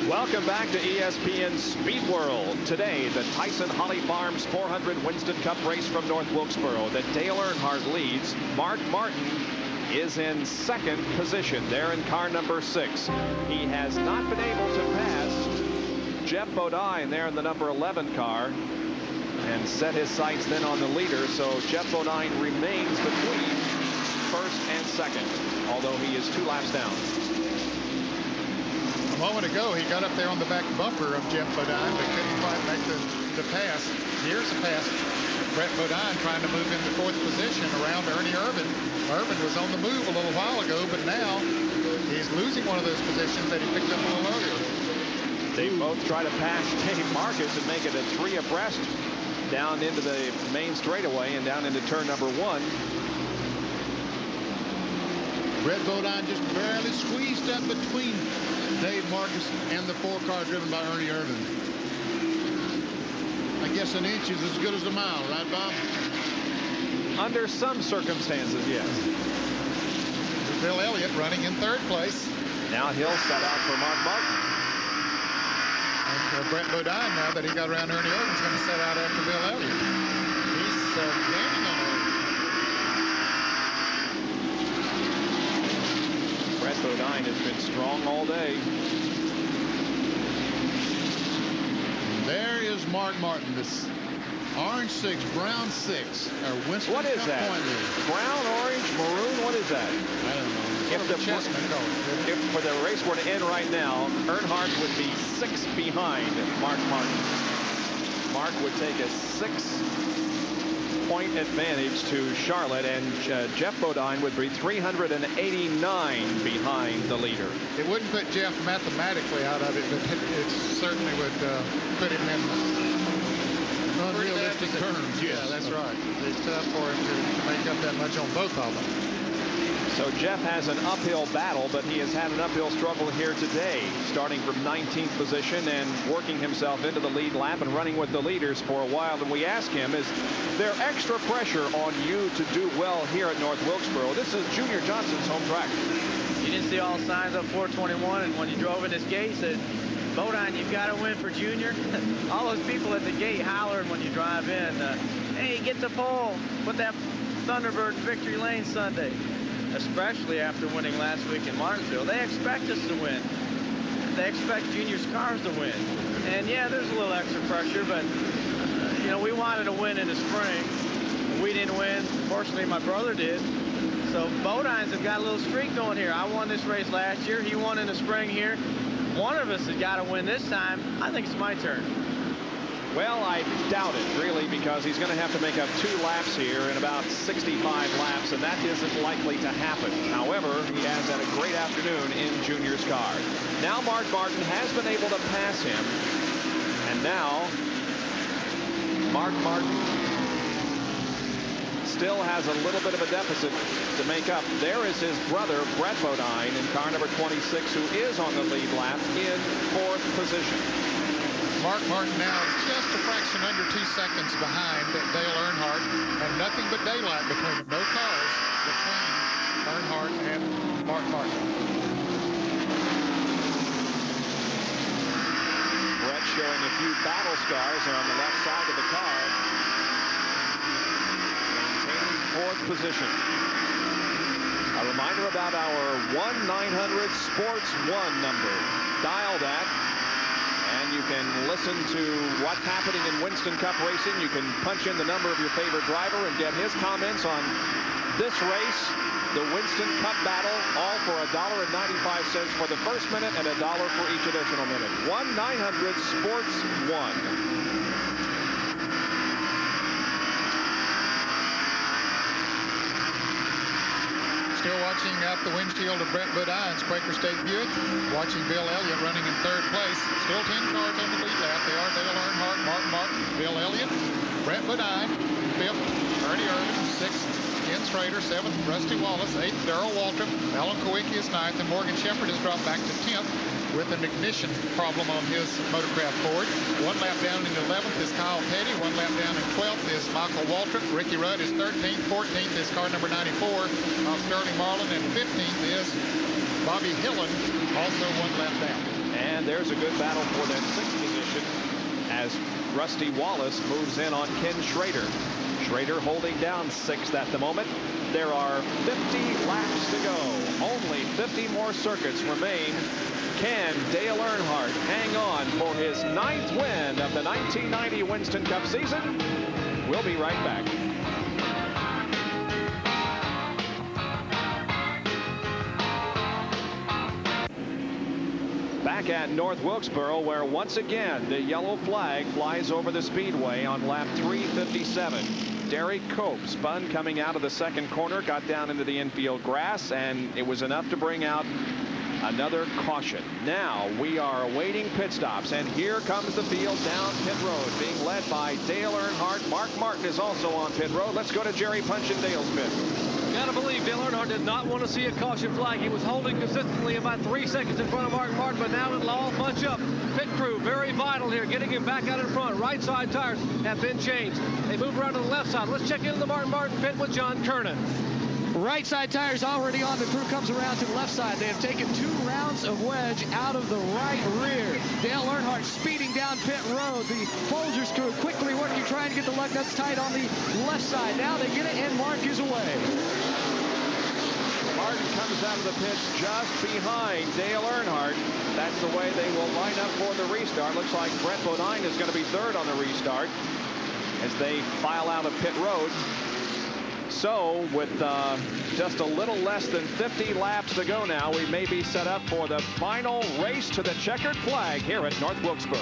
Welcome back to ESPN Speed World. Today, the Tyson Holly Farms 400 Winston Cup race from North Wilkesboro that Dale Earnhardt leads. Mark Martin is in second position there in car number 6. He has not been able to pass Jeff Bodine there in the number 11 car and set his sights then on the leader. So Jeff Bodine remains between first and second, although he is 2 laps down. A moment ago, he got up there on the back bumper of Jeff Bodine, but couldn't quite make the pass. Here's the pass. Brett Bodine trying to move into 4th position around Ernie Irvin. Irvin was on the move a little while ago, but now he's losing one of those positions that he picked up a little earlier. They both try to pass Dave Marcus and make it a 3 abreast down into the main straightaway and down into turn number 1. Brett Bodine just barely squeezed up between Dave Marcus and the 4 car driven by Ernie Irvin. I guess an inch is as good as a mile, right, Bob? Under some circumstances, yes. Bill Elliott running in 3rd place. Now he'll set out for Mark Martin. And Brett Bodine, now that he got around Ernie Irvin's going to set out after Bill Elliott. He's gaining on Irvin. Brett Bodine has been strong all day. There is Mark Martin, this orange 6, brown 6. Winston what is that? Brown, orange, maroon, what is that? I don't know. If for the race were to end right now, Earnhardt would be 6 behind Mark Martin. Mark would take a 6-point advantage to Charlotte, and Jeff Bodine would be 389 behind the leader. It wouldn't put Jeff mathematically out of it, but it certainly would put him in unrealistic terms. Yeah, that's right. It's tough for him to make up that much on both of them. So Jeff has an uphill battle, but he has had an uphill struggle here today, starting from 19th position and working himself into the lead lap and running with the leaders for a while. And we ask him, is there extra pressure on you to do well here at North Wilkesboro? This is Junior Johnson's home track. You didn't see all signs up 421, and when you drove in this gate, you said, Bodine, you've got to win for Junior. All those people at the gate hollering when you drive in, hey, get the pole, put that Thunderbird in victory lane Sunday. Especially after winning last week in Martinsville. They expect us to win. They expect Junior's cars to win. And yeah, there's a little extra pressure, but you know, we wanted to win in the spring. We didn't win. Fortunately, my brother did. So Bodine's have got a little streak going here. I won this race last year. He won in the spring here. One of us has got to win this time. I think it's my turn. Well, I doubt it, really, because he's going to have to make up 2 laps here in about 65 laps, and that isn't likely to happen. However, he has had a great afternoon in Junior's car. Now Mark Martin has been able to pass him, and now Mark Martin still has a little bit of a deficit to make up. There is his brother, Brett Bodine, in car number 26, who is on the lead lap in 4th position. Mark Martin now is just a fraction under 2 seconds behind Dale Earnhardt, and nothing but daylight between them. No cars between Earnhardt and Mark Martin. Brett showing a few battle scars on the left side of the car. Maintaining 4th position. A reminder about our 1-900 Sports 1 number. Dial that. And you can listen to what's happening in Winston Cup racing. You can punch in the number of your favorite driver and get his comments on this race, the Winston Cup battle, all for $1.95 for the first minute and $1 for each additional minute. 1-900 Sports 1. Still watching out the windshield of Brett Bodine's Quaker State Buick. Watching Bill Elliott running in 3rd place. Still 10 cars on the lead lap. They are Dale Earnhardt, Mark Martin, Bill Elliott, Brett Bodine, 5th, Ernie Irvin, 6th, Ken Schrader, 7th, Rusty Wallace, 8th, Darrell Waltrip, Alan Kowicki is 9th, and Morgan Shepherd has dropped back to 10th with an ignition problem on his motorcraft Ford. 1 lap down in 11th is Kyle Petty. 1 lap down in 12th is Michael Waltrip. Ricky Rudd is 13th. 14th is car number 94 of Sterling Marlin. And 15th is Bobby Hillen, also 1 lap down. And there's a good battle for that 6th position as Rusty Wallace moves in on Ken Schrader. Schrader holding down 6th at the moment. There are 50 laps to go. Only 50 more circuits remain. Can Dale Earnhardt hang on for his 9th win of the 1990 Winston Cup season? We'll be right back. Back at North Wilkesboro, where once again the yellow flag flies over the speedway on lap 357. Derek Cope spun coming out of the 2nd corner, got down into the infield grass, and it was enough to bring out another caution. Now we are awaiting pit stops, and here comes the field down pit road, being led by Dale Earnhardt. Mark Martin is also on pit road. Let's go to Jerry Punch in Dale's pit. Gotta believe Dale Earnhardt did not want to see a caution flag. He was holding consistently about 3 seconds in front of Mark Martin, but now it'll all bunch up. Pit crew very vital here, getting him back out in front. Right side tires have been changed. They move around to the left side. Let's check into the Martin Martin pit with John Kernan. Right side tires already on. The crew comes around to the left side. They have taken 2 rounds of wedge out of the right rear. Dale Earnhardt speeding down pit road. The Folgers crew quickly working, trying to get the lug nuts tight on the left side. Now they get it, and Mark is away. Martin comes out of the pits just behind Dale Earnhardt. That's the way they will line up for the restart. Looks like Brett Bodine is going to be 3rd on the restart as they file out of pit road. So with just a little less than 50 laps to go now, we may be set up for the final race to the checkered flag here at North Wilkesboro.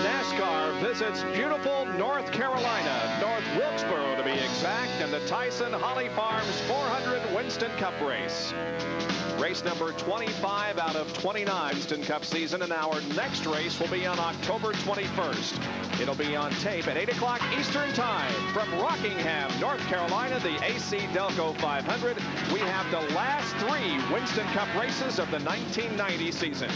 NASCAR visits beautiful North Carolina, North Wilkesboro to be exact, and the Tyson Holly Farms 400 Winston Cup race. Race number 25 out of 29 Winston Cup season, and our next race will be on October 21st. It'll be on tape at 8 o'clock Eastern Time. From Rockingham, North Carolina, the AC Delco 500, we have the last 3 Winston Cup races of the 1990 season.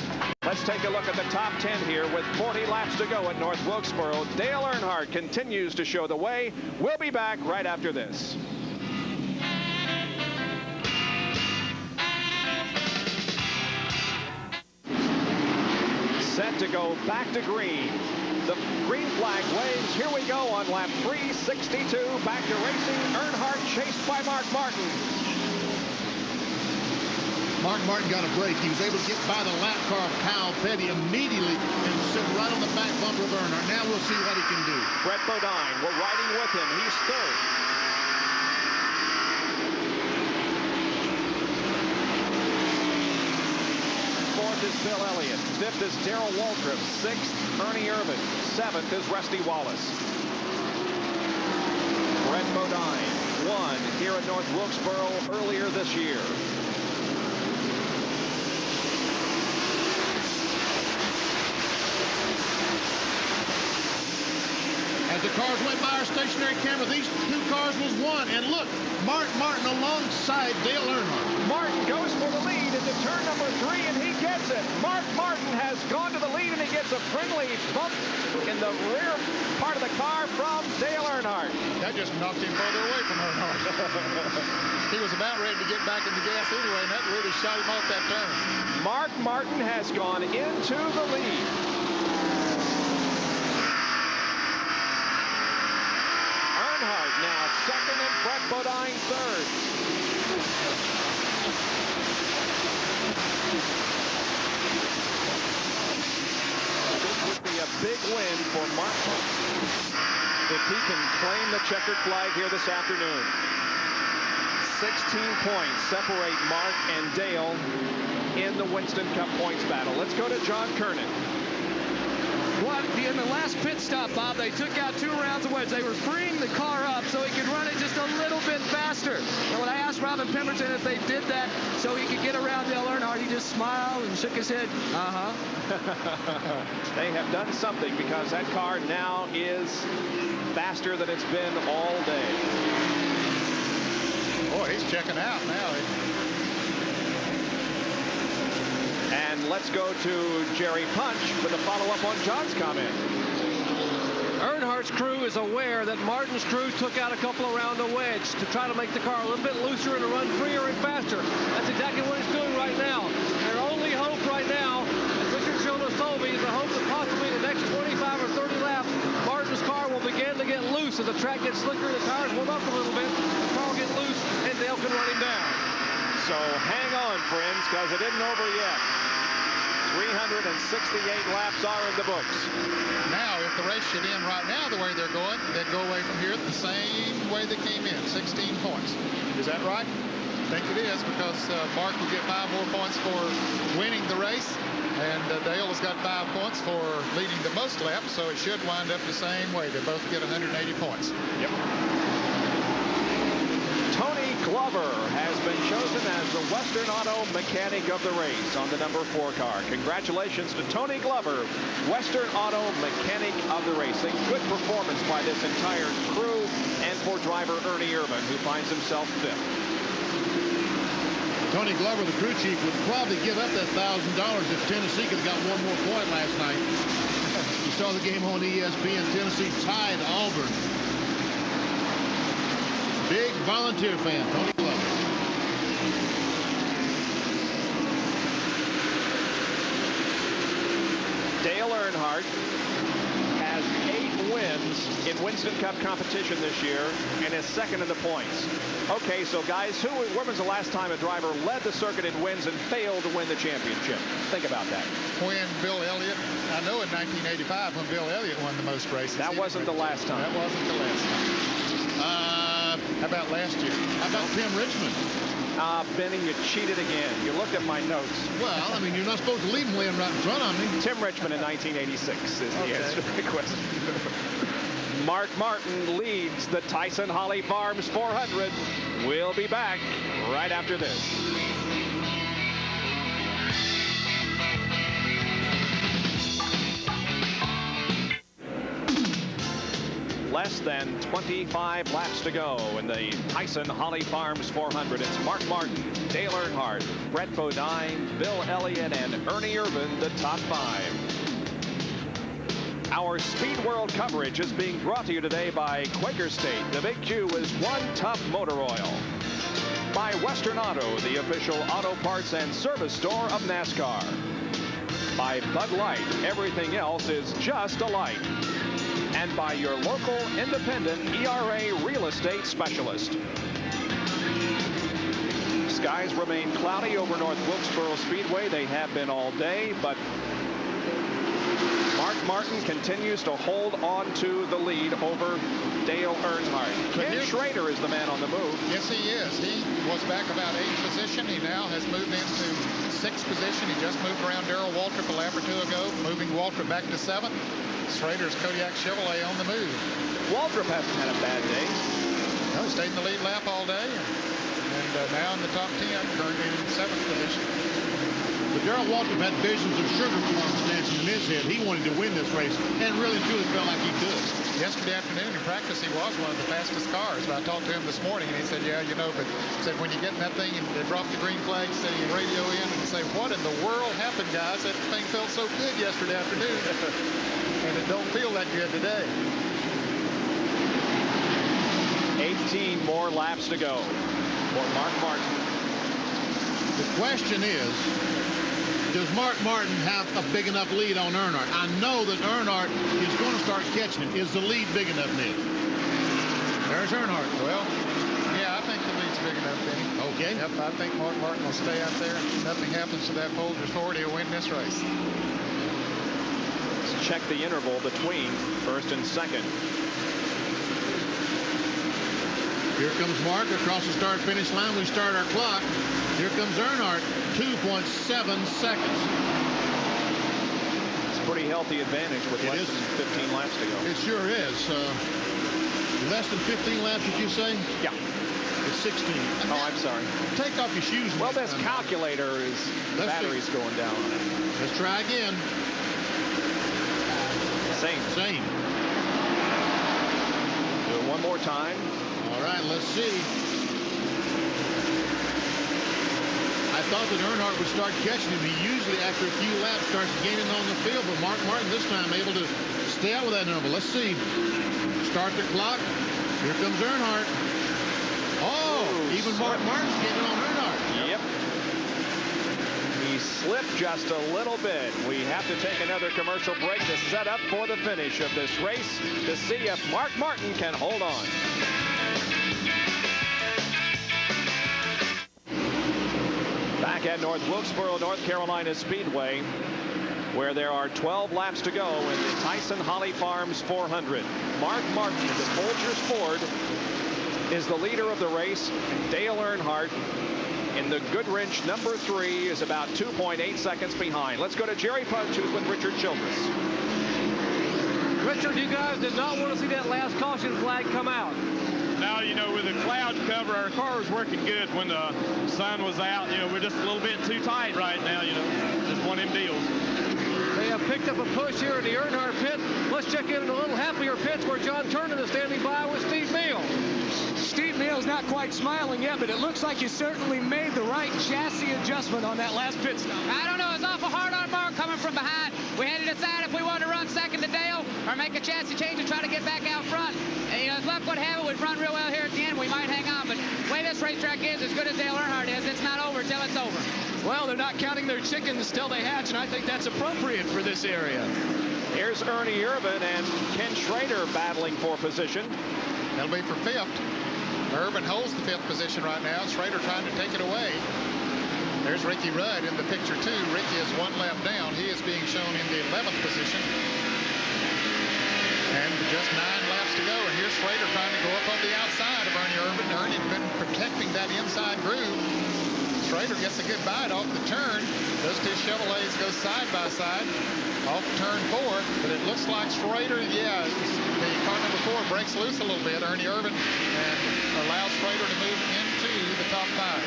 Let's take a look at the top 10 here with 40 laps to go at North Wilkesboro. Dale Earnhardt continues to show the way. We'll be back right after this. Set to go back to green. The green flag waves. Here we go on lap 362. Back to racing. Earnhardt chased by Mark Martin. Mark Martin got a break. He was able to get by the lap car of Kyle Petty immediately and sit right on the back bumper of Earnhardt. Now we'll see what he can do. Brett Bodine, we're riding with him. He's 3rd. Bill Elliott. 5th is Darrell Waltrip. 6th, Ernie Irvan. 7th is Rusty Wallace. Brett Bodine won here at North Wilkesboro earlier this year. As the cars went by our stationary camera, these 2 cars was one. And look, Mark Martin alongside Dale Earnhardt. Martin goes for the lead into turn number 3, and he gets it. Mark Martin has gone to the lead, and he gets a friendly bump in the rear part of the car from Dale Earnhardt. That just knocked him further away from Earnhardt. He was about ready to get back in the gas anyway, and that really shot him off that turn. Mark Martin has gone into the lead. Earnhardt now 2nd and Brett Bodine 3rd. This would be a big win for Mark Martin if he can claim the checkered flag here this afternoon. 16 points separate Mark and Dale in the Winston Cup points battle. Let's go to John Kernan. Well, in the last pit stop, Bob, they took out 2 rounds of wedge. They were freeing the car up so he could run it just a little bit faster. And when I asked Robin Pemberton if they did that so he could get around Dale Earnhardt, he just smiled and shook his head. They have done something because that car now is faster than it's been all day. Boy, he's checking out now. And let's go to Jerry Punch with a follow-up on John's comment. Earnhardt's crew is aware that Martin's crew took out a couple around the wedge to try to make the car a little bit looser and to run freer and faster. That's exactly what he's doing right now. Their only hope right now, as Richard Jonas told me, is the hope that possibly the next 25 or 30 laps, Martin's car will begin to get loose as the track gets slicker, the tires warm up a little bit, the car will get loose, and Dale can run him down. So hang on, friends, because it isn't over yet. 368 laps are in the books. Now, if the race should end right now the way they're going, they'd go away from here the same way they came in, 16 points. Is that right? I think it is, because Mark will get 5 more points for winning the race, and Dale has got 5 points for leading the most laps, so it should wind up the same way. They both get 180 points. Yep. Tony Glover has been chosen as the Western Auto Mechanic of the race on the number 4 car. Congratulations to Tony Glover, Western Auto Mechanic of the racing. Good performance by this entire crew and for driver Ernie Irvan, who finds himself 5th. Tony Glover, the crew chief, would probably give up that $1,000 if Tennessee could have got 1 more point last night. You saw the game on ESPN. Tennessee tied Auburn. Big volunteer fan, Tony Glover. Dale Earnhardt has 8 wins in Winston Cup competition this year and is 2nd in the points. Okay, so guys, when was the last time a driver led the circuit in wins and failed to win the championship? Think about that. When Bill Elliott, I know in 1985 when Bill Elliott won the most races. That wasn't the last time. That wasn't the last time. How about last year? How about Tim Richmond? Benny, you cheated again. You looked at my notes. Well, I mean, you're not supposed to leave him laying right in front of me. Tim Richmond in 1986 is the answer to the question. Mark Martin leads the Tyson Holly Farms 400. We'll be back right after this. Less than 25 laps to go in the Tyson Holly Farms 400. It's Mark Martin, Dale Earnhardt, Brett Bodine, Bill Elliott, and Ernie Irvan, the top 5. Our Speed World coverage is being brought to you today by Quaker State. The Big Q is One Tough Motor Oil. By Western Auto, the official auto parts and service store of NASCAR. By Bud Light, everything else is just a light. And by your local independent ERA real estate specialist. Skies remain cloudy over North Wilkesboro Speedway. They have been all day, but Mark Martin continues to hold on to the lead over Dale Earnhardt. Ken Schrader is the man on the move. Yes, he is. He was back about 8th position. He now has moved into 6th position. He just moved around Darrell Waltrip a lap or two ago, moving Waltrip back to 7th. Schrader's Kodiak Chevrolet on the move. Waltrip hasn't had a bad day. No, he stayed in the lead lap all day, and now in the top 10, currently in 7th position. But Darrell Waltrip had visions of sugar plums dancing in his head. He wanted to win this race, and really truly felt like he could. Yesterday afternoon in practice, he was one of the fastest cars. But I talked to him this morning, and he said, yeah, you know, but he said when you get in that thing and they drop the green flag, say you radio in and say, what in the world happened, guys? That thing felt so good yesterday afternoon, and it don't feel that good today. 18 more laps to go for Mark Martin. The question is, does Mark Martin have a big enough lead on Earnhardt? I know that Earnhardt is going to start catching him. Is the lead big enough, Nick? There's Earnhardt. Well, yeah, I think the lead's big enough, Benny. Okay. Yep, I think Mark Martin will stay out there. Nothing happens to that Folgers Ford. He'll win this race. Let's check the interval between first and second. Here comes Mark across the start-finish line. We start our clock. Here comes Earnhardt, 2.7 seconds. It's a pretty healthy advantage with less than 15 laps to go. It sure is. Less than 15 laps, did you say? Yeah. It's 16. Oh, I'm sorry. Take off your shoes. Well, this calculator is, the battery's going down on it. Let's try again. Same. Do it one more time. All right, let's see. I thought that Earnhardt would start catching him. He usually, after a few laps, starts gaining on the field, but Mark Martin this time able to stay out with that number. Let's see. Start the clock. Here comes Earnhardt. Oh, even Mark Martin's getting on Earnhardt. Yep. He slipped just a little bit. We have to take another commercial break to set up for the finish of this race to see if Mark Martin can hold on. Back at North Wilkesboro, North Carolina Speedway, where there are 12 laps to go in the Tyson Holly Farms 400. Mark Martin in the Folgers Ford is the leader of the race. Dale Earnhardt in the Goodwrench number 3 is about 2.8 seconds behind. Let's go to Jerry Partooth with Richard Childress. Richard, you guys did not want to see that last caution flag come out. Now, you know, with the cloud cover, our car was working good when the sun was out. You know, we're just a little bit too tight right now, you know, just one of them deals. They have picked up a push here in the Earnhardt pit. Let's check in a little happier pits where John Turner is standing by with Steve Neal. Steve Neal's not quite smiling yet, but it looks like you certainly made the right chassis adjustment on that last pit stop. I don't know. It's awful hard on Mark coming from behind. We had to decide if we wanted to run second to Dale or make a chassis change and try to get back out front. And, you know, as luck would have it, we've run real well here at the end. We might hang on, but the way this racetrack is, as good as Dale Earnhardt is, it's not over till it's over. Well, they're not counting their chickens till they hatch, and I think that's appropriate for this area. Here's Ernie Irvin and Ken Schrader battling for position. That'll be for 5th. Irvin holds the 5th position right now. Schrader trying to take it away. There's Ricky Rudd in the picture, too. Ricky is 1 lap down. He is being shown in the 11th position. And just 9 laps to go. And here's Schrader trying to go up on the outside of Ernie Irvin. Ernie's been protecting that inside groove. Schrader gets a good bite off the turn. Those two Chevrolets go side by side off turn 4. But it looks like Schrader, yeah, the car number 4 breaks loose a little bit, Ernie Irvin, and allows Schrader to move into the top 5.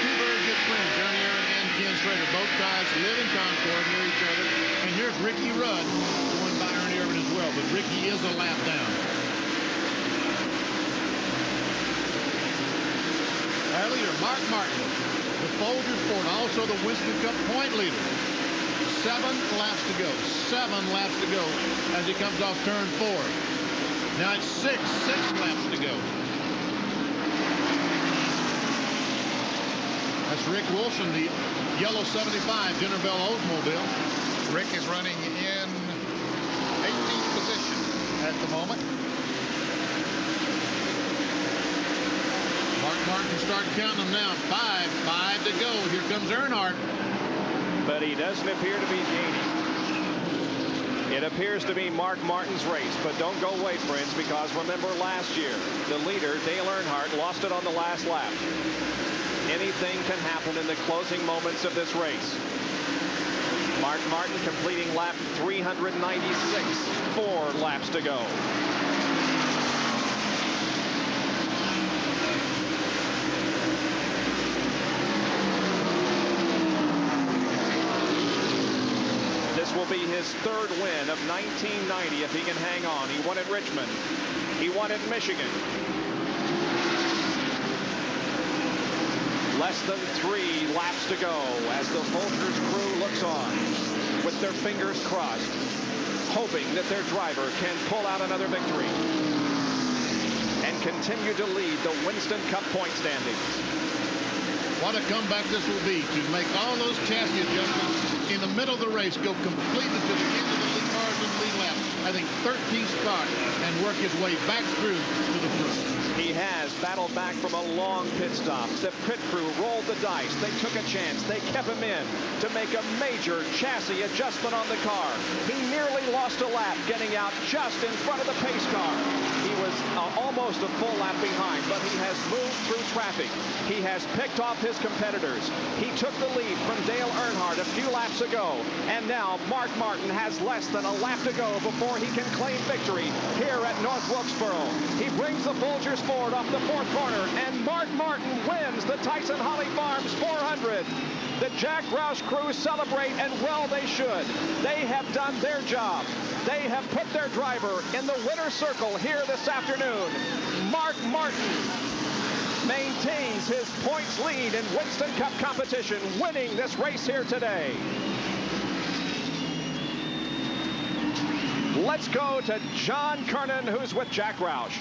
Two very good friends, Ernie Irvin and Ken Schrader. Both guys live in Concord near each other. And here's Ricky Rudd going by Ernie Irvin as well. But Ricky is a lap down. Our leader, Mark Martin, the Folgers Ford, also the Winston Cup point leader. 7 laps to go. 7 laps to go as he comes off turn 4. Now it's 6 laps to go. That's Rick Wilson, the yellow 75 Dinner Bell Oldsmobile. Rick is running in 18th position at the moment. Mark Martin start counting them now. 5 to go. Here comes Earnhardt. But he doesn't appear to be gaining. It appears to be Mark Martin's race, but don't go away, friends, because remember last year, the leader, Dale Earnhardt, lost it on the last lap. Anything can happen in the closing moments of this race. Mark Martin completing lap 396, 4 laps to go. This will be his 3rd win of 1990 if he can hang on. He won at Richmond. He won at Michigan. Less than 3 laps to go as the Folgers crew looks on with their fingers crossed, hoping that their driver can pull out another victory and continue to lead the Winston Cup point standings. What a comeback this will be to make all those chassis adjustments in the middle of the race, go completely to the end of the lead cars in the lead lap. I think 13 spots and work his way back through to the front. He has battled back from a long pit stop. The pit crew rolled the dice. They took a chance. They kept him in to make a major chassis adjustment on the car. He nearly lost a lap getting out just in front of the pace car. He was almost a full lap behind, but he has moved through traffic. He has picked off his competitors. He took the lead from Dale Earnhardt a few laps ago, and now Mark Martin has less than a lap to go before he can claim victory here at North Wilkesboro. He brings the Folgers forward off the 4th corner, and Mark Martin wins the Tyson Holly Farms 400. The Jack Roush crew celebrate, and well they should. They have done their job. They have put their driver in the winner's circle here this afternoon. Mark Martin maintains his points lead in Winston Cup competition, winning this race here today. Let's go to John Kernan, who's with Jack Roush.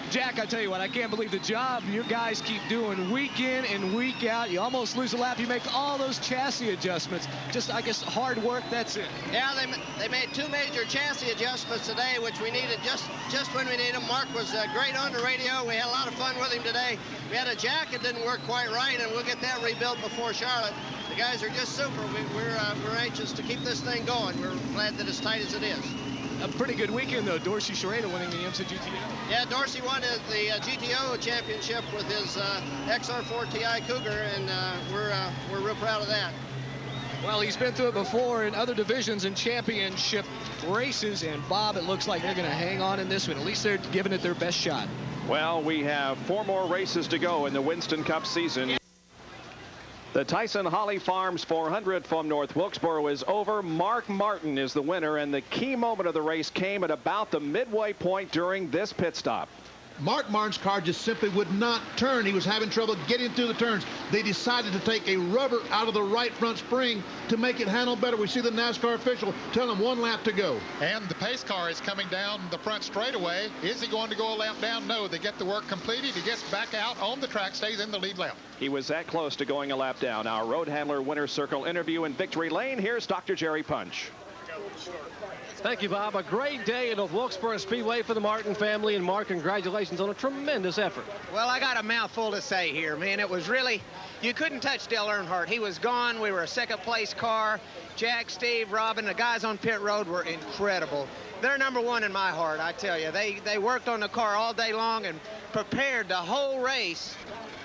Jack, I tell you what, I can't believe the job you guys keep doing week in and week out. You almost lose a lap. You make all those chassis adjustments. Just, I guess, hard work, that's it. Yeah, they made 2 major chassis adjustments today, which we needed just when we needed them. Mark was great on the radio. We had a lot of fun with him today. We had a jack that didn't work quite right, and we'll get that rebuilt before Charlotte. The guys are just super. We're anxious to keep this thing going. We're glad that it's tight as it is. A pretty good weekend, though. Dorsey Schrader winning the IMSA GTO. Yeah, Dorsey won the GTO championship with his XR4 TI Cougar, and we're real proud of that. Well, he's been through it before in other divisions and championship races, and Bob, it looks like they're going to hang on in this one. At least they're giving it their best shot. Well, we have 4 more races to go in the Winston Cup season. The Tyson Holly Farms 400 from North Wilkesboro is over. Mark Martin is the winner, and the key moment of the race came at about the midway point during this pit stop. Mark Martin's car just simply would not turn. He was having trouble getting through the turns. They decided to take a rubber out of the right front spring to make it handle better. We see the NASCAR official tell him 1 lap to go. And the pace car is coming down the front straightaway. Is he going to go a lap down? No, they get the work completed. He gets back out on the track, stays in the lead lap. He was that close to going a lap down. Our road handler winner's circle interview in victory lane. Here's Dr. Jerry Punch. Thank you, Bob. A great day at Wilkesboro Speedway for the Martin family. And Mark, congratulations on a tremendous effort. Well, I got a mouthful to say here, man. It was really, you couldn't touch Dale Earnhardt. He was gone. We were a 2nd place car. Jack, Steve, Robin, the guys on pit road were incredible. They're #1 in my heart, I tell you. They worked on the car all day long and prepared the whole race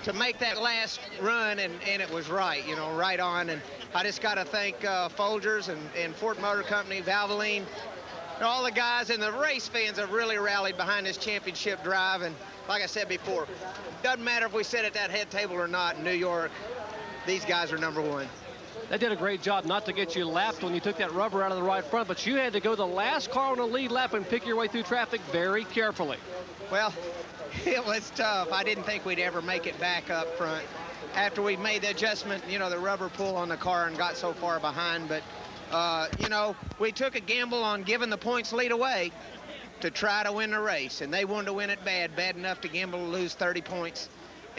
to make that last run, and it was right, you know, right on. And I just got to thank Folgers and Ford Motor Company, Valvoline, and all the guys, and the race fans have really rallied behind this championship drive. And like I said before, doesn't matter if we sit at that head table or not in New York, these guys are #1. They did a great job not to get you lapped when you took that rubber out of the right front, but you had to go the last car on the lead lap and pick your way through traffic very carefully. Well, it was tough. I didn't think we'd ever make it back up front after we made the adjustment, you know, the rubber pull on the car and got so far behind. But, you know, we took a gamble on giving the points lead away to try to win the race, and they wanted to win it bad enough to gamble to lose 30 points.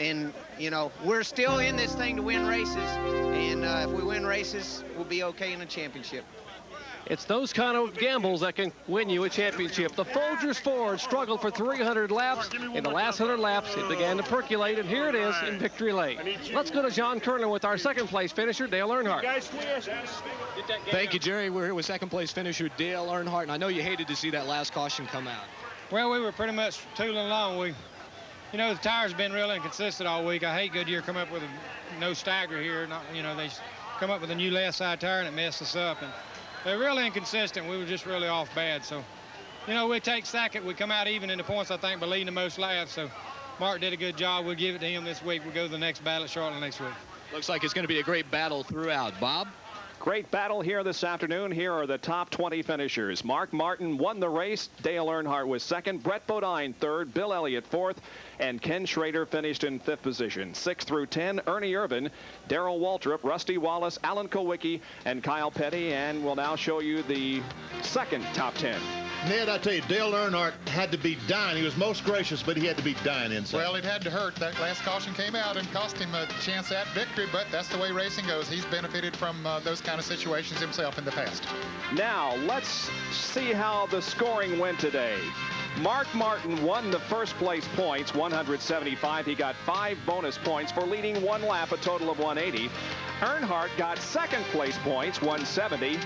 And, you know, we're still in this thing to win races, and if we win races, we'll be okay in the championship. It's those kind of gambles that can win you a championship. The Folgers Ford struggled for 300 laps. In the last 100 laps, it began to percolate, and here it is in victory lane. Let's go to John Kerner with our second place finisher, Dale Earnhardt. Thank you, Jerry. We're here with second place finisher Dale Earnhardt, and I know you hated to see that last caution come out. Well, we were pretty much tooling along. You know, the tires have been real inconsistent all week. I hate Goodyear come up with no stagger here. They come up with a new left side tire and it messed us up. And they're really inconsistent. We were just really off bad. So, we take second. We come out even in the points, I think, by leading the most laps. So Mark did a good job. We'll give it to him this week. We'll go to the next battle at Charlotte next week. Looks like it's going to be a great battle throughout. Bob? Great battle here this afternoon. Here are the top 20 finishers. Mark Martin won the race. Dale Earnhardt was second. Brett Bodine third. Bill Elliott fourth. And Ken Schrader finished in fifth position. 6 through 10, Ernie Irvin, Darrell Waltrip, Rusty Wallace, Alan Kowicki, and Kyle Petty. And we'll now show you the second top 10. Ned, I tell you, Dale Earnhardt had to be dying. He was most gracious, but he had to be dying inside. Well, it had to hurt. That last caution came out and cost him a chance at victory, but that's the way racing goes. He's benefited from those kind of situations himself in the past. Now, let's see how the scoring went today. Mark Martin won the first place points, 175. He got 5 bonus points for leading 1 lap, a total of 180. Earnhardt got second place points, 170.